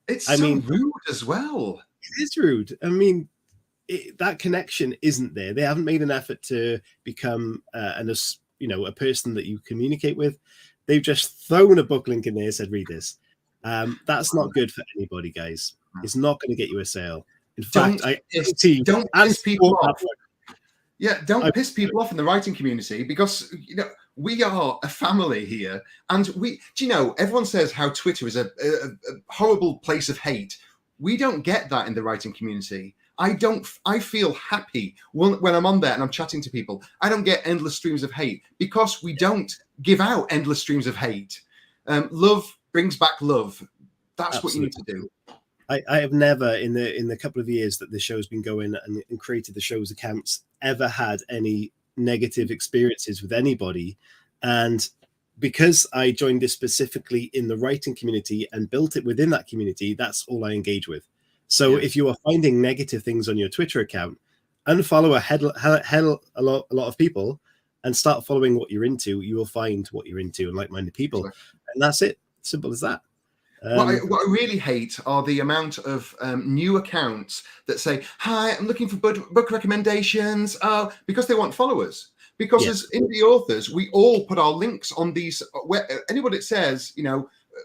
It's rude as well. It is rude. I mean, that connection isn't there. They haven't made an effort to become a person that you communicate with. They've just thrown a book link in there and said, read this. That's not good for anybody, guys. It's not going to get you a sale. In fact, don't piss people off. Yeah, don't piss people off in the writing community, because we are a family here, and everyone says how Twitter is a horrible place of hate. We don't get that in the writing community. I feel happy when I'm on there and I'm chatting to people. I don't get endless streams of hate because we don't give out endless streams of hate. Love brings back love. That's Absolutely. What you need to do. I have never, in the couple of years that the show's been going and created the show's accounts, ever had any negative experiences with anybody. And because I joined this specifically in the writing community and built it within that community, that's all I engage with. So if you are finding negative things on your Twitter account, unfollow a lot of people and start following what you're into. You will find what you're into and like-minded people. And that's it. Simple as that. What I really hate are the amount of new accounts that say, "Hi, I'm looking for book recommendations," because they want followers. Because as indie authors, we all put our links on these. Anybody that says,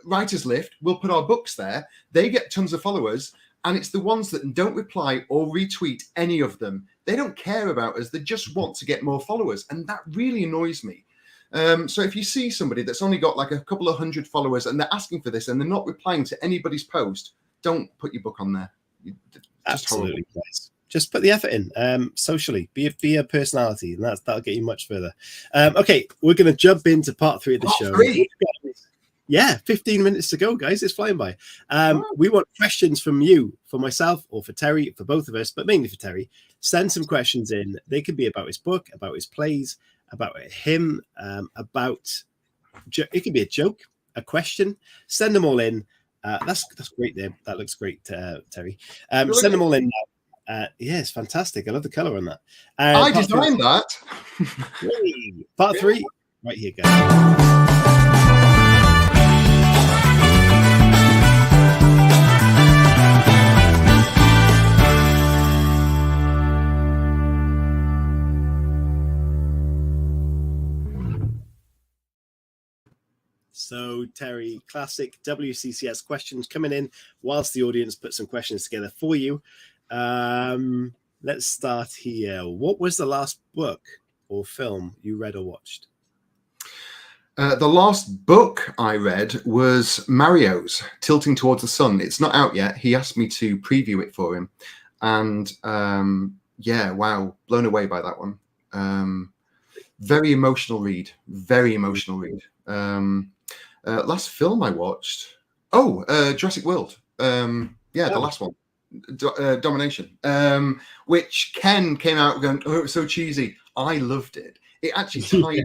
writers lift, we'll put our books there. They get tons of followers, and it's the ones that don't reply or retweet any of them. They don't care about us. They just want to get more followers, and that really annoys me. So if you see somebody that's only got like a couple of hundred followers and they're asking for this and they're not replying to anybody's post, don't put your book on there. Absolutely, guys. Just put the effort in. Socially, be a personality, and that'll get you much further. Okay, we're going to jump into part 3 of the show. Great. Yeah, 15 minutes to go, guys. It's flying by. We want questions from you, for myself or for Terry, for both of us, but mainly for Terry. Send some questions in. They could be about his book, about his plays, about him, it could be a joke, a question. Send them all in. That's great there. That looks great, Terry. Send them all in now. Yeah, it's fantastic. I love the color on that. I designed that. Part 3, right here, guys. So, Terry, classic WCCS questions coming in whilst the audience put some questions together for you. Let's start here. What was the last book or film you read or watched? The last book I read was Mario's Tilting Towards the Sun. It's not out yet. He asked me to preview it for him. And wow, blown away by that one. Very emotional read. Very emotional read. Last film I watched, Jurassic World. The last one, Domination, which Ken came out going, "Oh, it was so cheesy." I loved it. It actually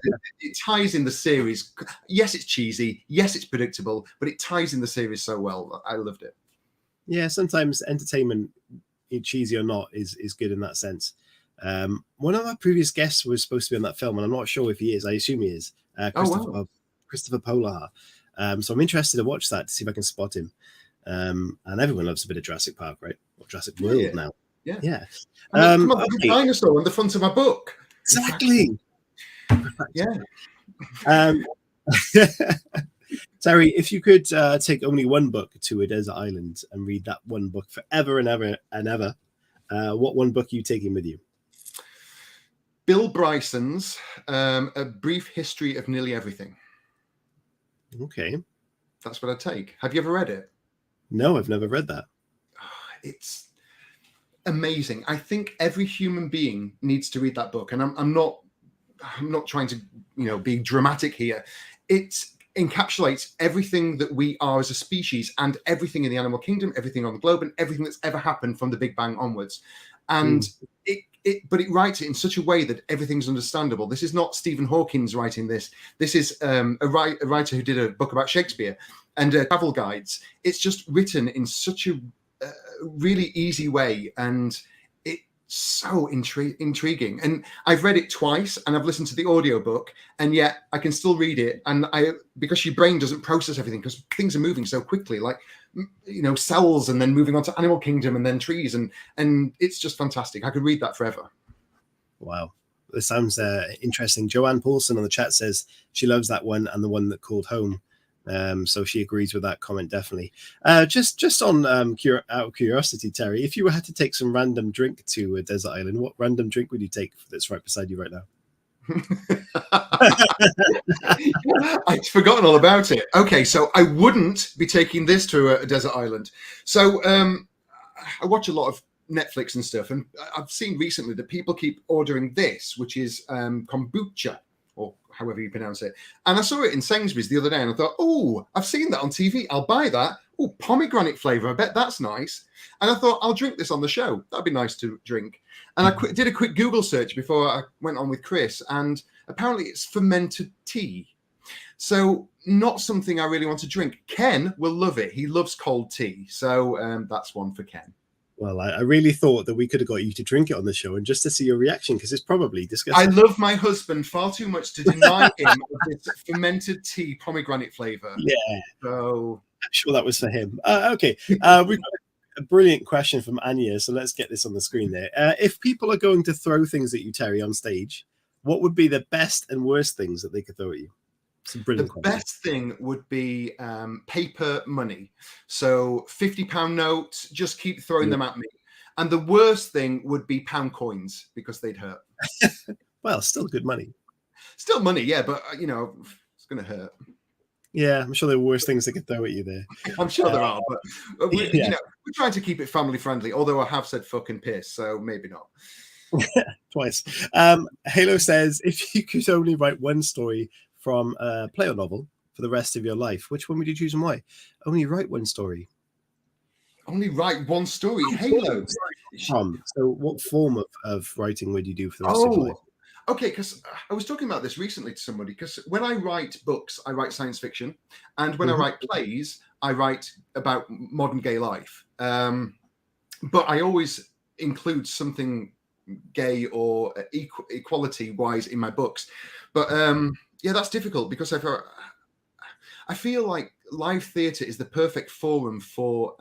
ties in the series. Yes, it's cheesy. Yes, it's predictable, but it ties in the series so well. I loved it. Yeah, sometimes entertainment, cheesy or not, is good in that sense. One of our previous guests was supposed to be on that film, and I'm not sure if he is. I assume he is. Christopher Polar. So I'm interested to watch that to see if I can spot him. And everyone loves a bit of Jurassic Park, right? Or Jurassic World now. Yeah. Come on, the dinosaur on the front of my book. Exactly. Yeah. Terry, if you could take only one book to a desert island and read that one book forever and ever and ever, what one book are you taking with you? Bill Bryson's A Brief History of Nearly Everything. Okay. That's what I'd take. Have you ever read it? No, I've never read that. It's amazing. I think every human being needs to read that book. And I'm not trying to, be dramatic here. It encapsulates everything that we are as a species and everything in the animal kingdom, everything on the globe, and everything that's ever happened from the Big Bang onwards. And but it writes it in such a way that everything's understandable. This is not Stephen Hawking's writing this. This is a writer who did a book about Shakespeare and travel guides. It's just written in such a really easy way, and it's so intriguing. And I've read it twice, and I've listened to the audiobook, and yet I can still read it. And because your brain doesn't process everything, because things are moving so quickly, like cells, and then moving on to animal kingdom, and then trees, and it's just fantastic. I could read that forever. Wow, this sounds interesting. Joanne Paulson on the chat says she loves that one and the one that called home. So she agrees with that comment, definitely. Just on out of curiosity, Terry, if you had to take some random drink to a desert island, what random drink would you take that's right beside you right now? I'd forgotten all about it. Okay, so I wouldn't be taking this to a desert island. So I watch a lot of Netflix and stuff, and I've seen recently that people keep ordering this, which is kombucha, or however you pronounce it. And I saw it in Sainsbury's the other day, and I thought, oh, I've seen that on TV. I'll buy that. Oh, pomegranate flavor. I bet that's nice. And I thought, I'll drink this on the show. That'd be nice to drink. And I did a quick Google search before I went on with Chris, and apparently it's fermented tea. So not something I really want to drink. Ken will love it. He loves cold tea. So that's one for Ken. Well, I really thought that we could have got you to drink it on the show and just to see your reaction, because it's probably disgusting. I love my husband far too much to deny him of this fermented tea pomegranate flavor. Yeah. So I'm sure that was for him. Okay. We've got a brilliant question from Anya, so let's get this on the screen there. If people are going to throw things at you, Terry, on stage, what would be the best and worst things that they could throw at you? It's a brilliant question. Best thing would be paper money. So £50 notes, just keep throwing them at me. And the worst thing would be pound coins, because they'd hurt. Well, still good money. Still money, yeah, but it's going to hurt. Yeah, I'm sure there are worse things they could throw at you there. I'm sure there are, but we're trying to keep it family friendly, although I have said fucking piss, so maybe not. Twice. Halo says, if you could only write one story from a play or novel for the rest of your life, which one would you choose and why? Only write one story. Only write one story? Halo. So what form of writing would you do for the rest of your life? Okay, because I was talking about this recently to somebody, because when I write books, I write science fiction, and when I write plays, I write about modern gay life. But I always include something gay or equality-wise in my books. But yeah, that's difficult, because I feel like live theatre is the perfect forum for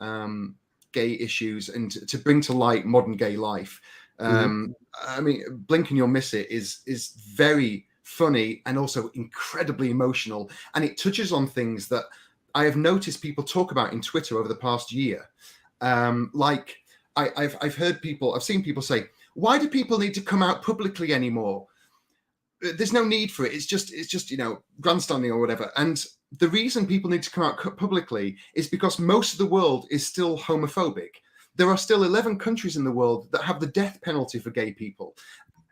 gay issues and to bring to light modern gay life. I mean, Blink and You'll Miss It is very funny and also incredibly emotional, and it touches on things that I have noticed people talk about in Twitter over the past year. Like I've seen people say, why do people need to come out publicly anymore? There's no need for it. It's just grandstanding or whatever. And the reason people need to come out publicly is because most of the world is still homophobic. There are still 11 countries in the world that have the death penalty for gay people.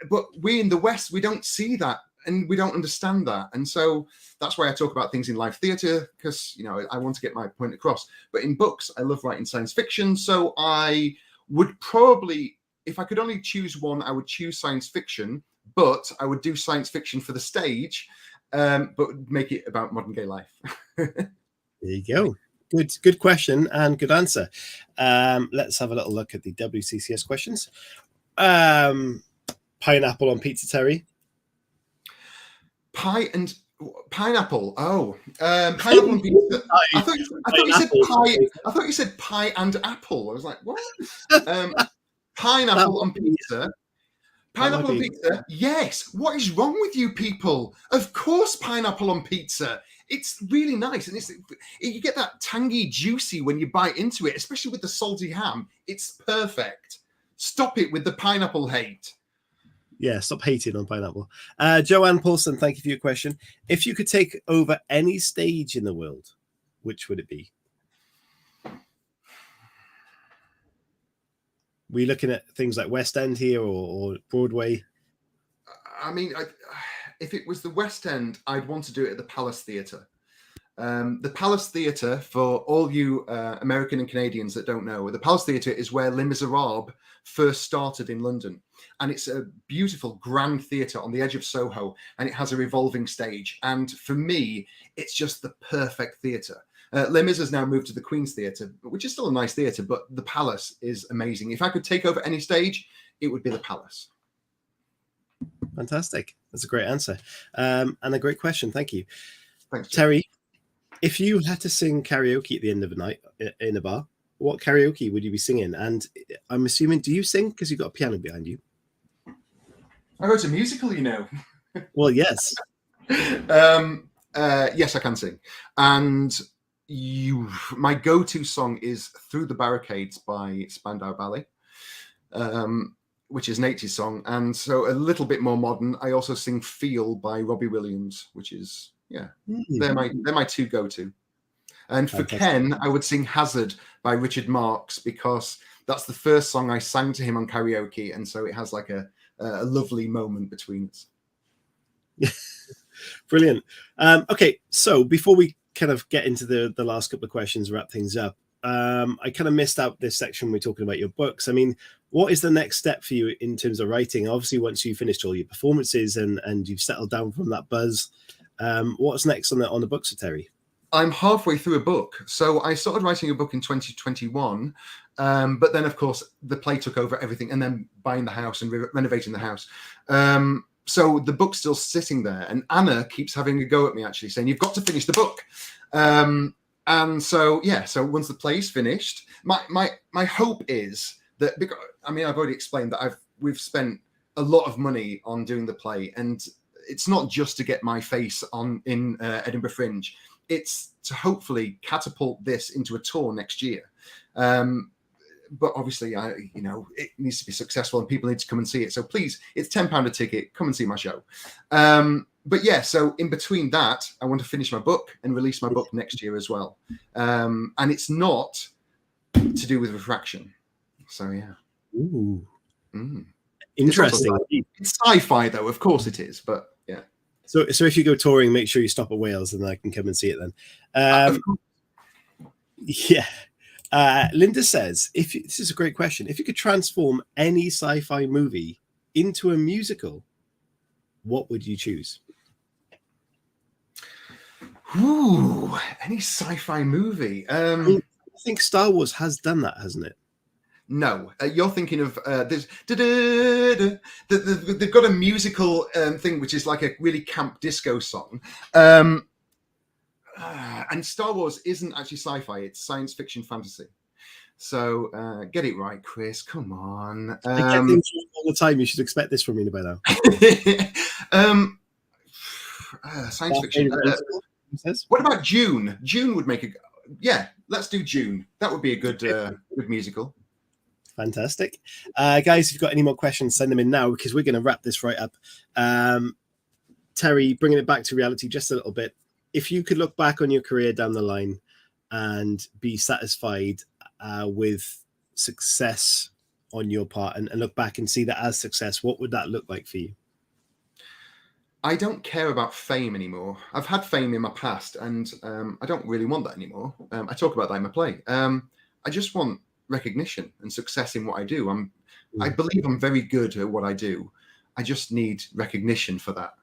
But we in the West, we don't see that, and we don't understand that. And so that's why I talk about things in live theatre, because, I want to get my point across. But in books, I love writing science fiction. So I would probably, if I could only choose one, I would choose science fiction, but I would do science fiction for the stage, but make it about modern gay life. There you go. Good question and good answer. Let's have a little look at the WCCS questions. Pineapple on pizza, Terry. Pineapple. Oh, pineapple on pizza. I thought you said pie. I thought you said pie and apple. I was like, what? Pineapple on pizza. Pineapple on pizza. Yes. What is wrong with you people? Of course, pineapple on pizza. It's really nice, and you get that tangy, juicy when you bite into it, especially with the salty ham. It's perfect. Stop it with the pineapple hate. Yeah, stop hating on pineapple. Joanne Paulson, thank you for your question. If you could take over any stage in the world, which would it be? Were you looking at things like West End here or Broadway? I mean, if it was the West End, I'd want to do it at the Palace Theatre. The Palace Theatre, for all you American and Canadians that don't know, the Palace Theatre is where Les Miserables first started in London. And it's a beautiful, grand theatre on the edge of Soho, and it has a revolving stage. And for me, it's just the perfect theatre. Les Mis has now moved to the Queen's Theatre, which is still a nice theatre, but the Palace is amazing. If I could take over any stage, it would be the Palace. Fantastic. That's a great answer. And a great question. Thank you. Thanks, Jim. Terry, if you had to sing karaoke at the end of the night in a bar, what karaoke would you be singing? And I'm assuming, do you sing? Because you've got a piano behind you. I wrote a musical, you know. Well, yes. Yes, I can sing. And my go-to song is Through the Barricades by Spandau Ballet, which is an 80s song. And so a little bit more modern, I also sing Feel by Robbie Williams, which is, they're my two go-to. And for Ken, I would sing Hazard by Richard Marx, because that's the first song I sang to him on karaoke. And so it has like a lovely moment between us. Brilliant. Okay, so before we kind of get into the last couple of questions, wrap things up, I kind of missed out this section when we're talking about your books. I mean, what is the next step for you in terms of writing? Obviously, once you finished all your performances and you've settled down from that buzz, what's next on the books for Terry? I'm halfway through a book. So I started writing a book in 2021, but then, of course, the play took over everything, and then buying the house and renovating the house. So the book's still sitting there, and Anna keeps having a go at me, actually, saying, you've got to finish the book. And so, so once the play's finished, my hope is that, because, I mean, I've already explained that we've spent a lot of money on doing the play, and it's not just to get my face in Edinburgh Fringe. It's to hopefully catapult this into a tour next year. But obviously, it needs to be successful and people need to come and see it. So please, it's £10 a ticket. Come and see my show. But yeah, so in between that, I want to finish my book and release my book next year as well. And it's not to do with Refraction. So yeah. Ooh. Interesting. It's sci-fi though, of course it is. But yeah. So if you go touring, make sure you stop at Wales and I can come and see it then. Yeah. Linda says, this is a great question. If you could transform any sci-fi movie into a musical, what would you choose? Ooh, any sci-fi movie. I think Star Wars has done that, hasn't it? No, you're thinking of there's they've got a musical thing which is like a really camp disco song. And Star Wars isn't actually sci-fi, it's science fiction fantasy. So get it right, Chris. Come on. I get things all the time. You should expect this from me by now. Science fiction. What about June? June would make let's do June. That would be a good musical. Fantastic. Guys, if you've got any more questions, send them in now, because we're going to wrap this right up. Terry, bringing it back to reality just a little bit. If you could look back on your career down the line and be satisfied with success on your part and look back and see that as success, what would that look like for you? I don't care about fame anymore. I've had fame in my past, and I don't really want that anymore. I talk about that in my play. I just want recognition and success in what I do. I believe I'm very good at what I do. I just need recognition for that.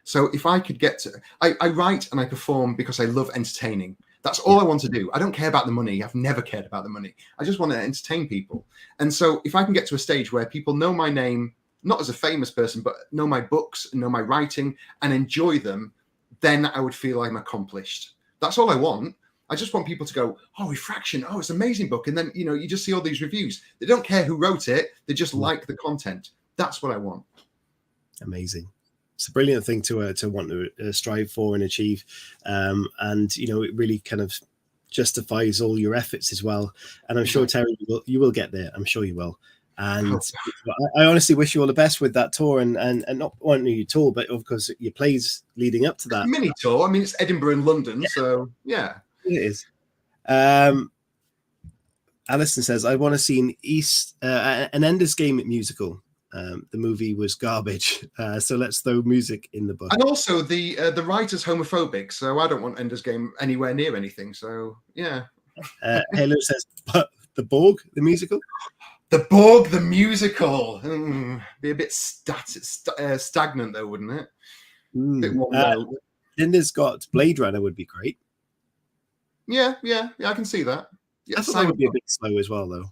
So if I could get to, I write and I perform because I love entertaining. That's all I want to do. I don't care about the money. I've never cared about the money. I just want to entertain people. And so if I can get to a stage where people know my name, not as a famous person, but know my books, know my writing and enjoy them, then I would feel I'm accomplished. That's all I want. I just want people to go, oh, Refraction, oh, it's an amazing book. And then, you just see all these reviews. They don't care who wrote it. They just like the content. That's what I want. Amazing. It's a brilliant thing to want to strive for and achieve. And, it really kind of justifies all your efforts as well. And I'm sure, Terry, you will get there. I'm sure you will. And I honestly wish you all the best with that tour and not only your tour, but of course your plays leading up to that. It's a mini tour. I mean, it's Edinburgh and London. Yeah. So, yeah. It is. Alison says, I want to see an Ender's Game musical. The movie was garbage, so let's throw music in the book. And also, the writer's homophobic, so I don't want Ender's Game anywhere near anything. So yeah. Halo says, but the Borg, the musical. The Borg, the musical. Be a bit stagnant though, wouldn't it? Linda's got Blade Runner would be great. Yeah, I can see that. Yeah, I thought that would be a bit slow as well, though.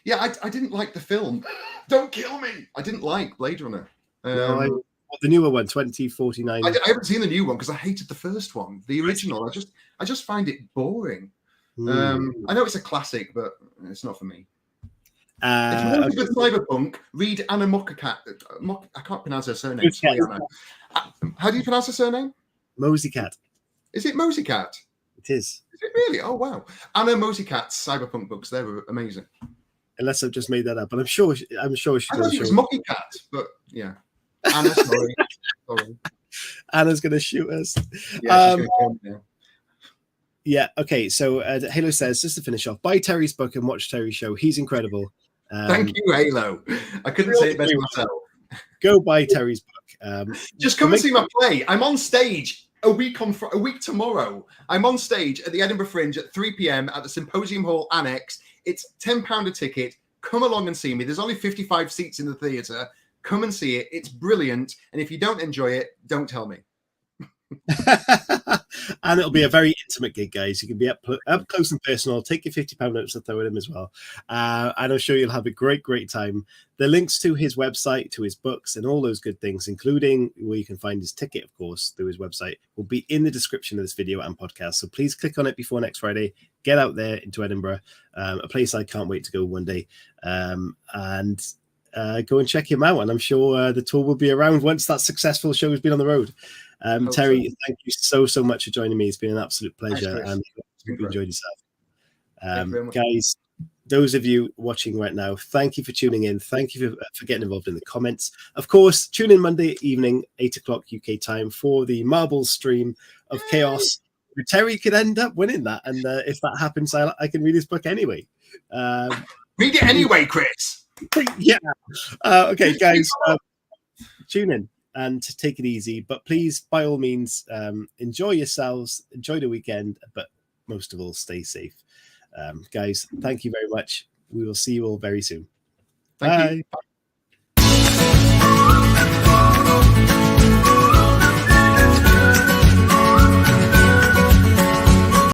Yeah, I didn't like the film. Don't kill me. I didn't like Blade Runner. The newer one, 2049. I haven't seen the new one because I hated the first one, the original. I just find it boring. I know it's a classic, but it's not for me. If you want a good cyberpunk, read Anna Mokakat. I can't pronounce her surname. Sorry, Anna. How do you pronounce her surname? Mosey Cat. Is it Mosey Cat? It is. Is it really? Oh, wow. Anna Mosey Cat's cyberpunk books, they were amazing. Unless I've just made that up, but I'm sure she I does. thought it was Mocky Cat, but yeah. Anna, sorry. Anna's going to shoot us. Yeah, she's going to kill me now. Yeah, okay. So Halo says, just to finish off, buy Terry's book and watch Terry's show. He's incredible. Thank you, Halo. I couldn't say it best myself. Go buy Terry's book. Just come and see my play. I'm on stage a week tomorrow. I'm on stage at the Edinburgh Fringe at 3 p.m. at the Symposium Hall Annex. It's £10 a ticket. Come along and see me. There's only 55 seats in the theatre. Come and see it. It's brilliant. And if you don't enjoy it, don't tell me. And it'll be a very intimate gig, guys. You can be up close and personal. Take your £50 notes and throw it in as well. And I'm sure you'll have a great time. The links to his website, to his books, and all those good things, including where you can find his ticket, of course, through his website, will be in the description of this video and podcast. So please click on it before next Friday. Get out there into Edinburgh, a place I can't wait to go one day. And go and check him out. And I'm sure the tour will be around once that successful show has been on the road. Terry, thank you so much for joining me. It's been an absolute pleasure. Thanks, and you enjoyed yourself. Guys, those of you watching right now, thank you for tuning in. Thank you for getting involved in the comments. Of course, tune in Monday evening, 8 o'clock UK time, for the Marble stream of Chaos. Terry could end up winning that. And if that happens, I can read his book anyway. Read it anyway, Chris. Yeah. Okay, guys, tune in and take it easy. But please, by all means, enjoy yourselves, enjoy the weekend, but most of all, stay safe. Guys, thank you very much. We will see you all very soon. Thank you. Bye.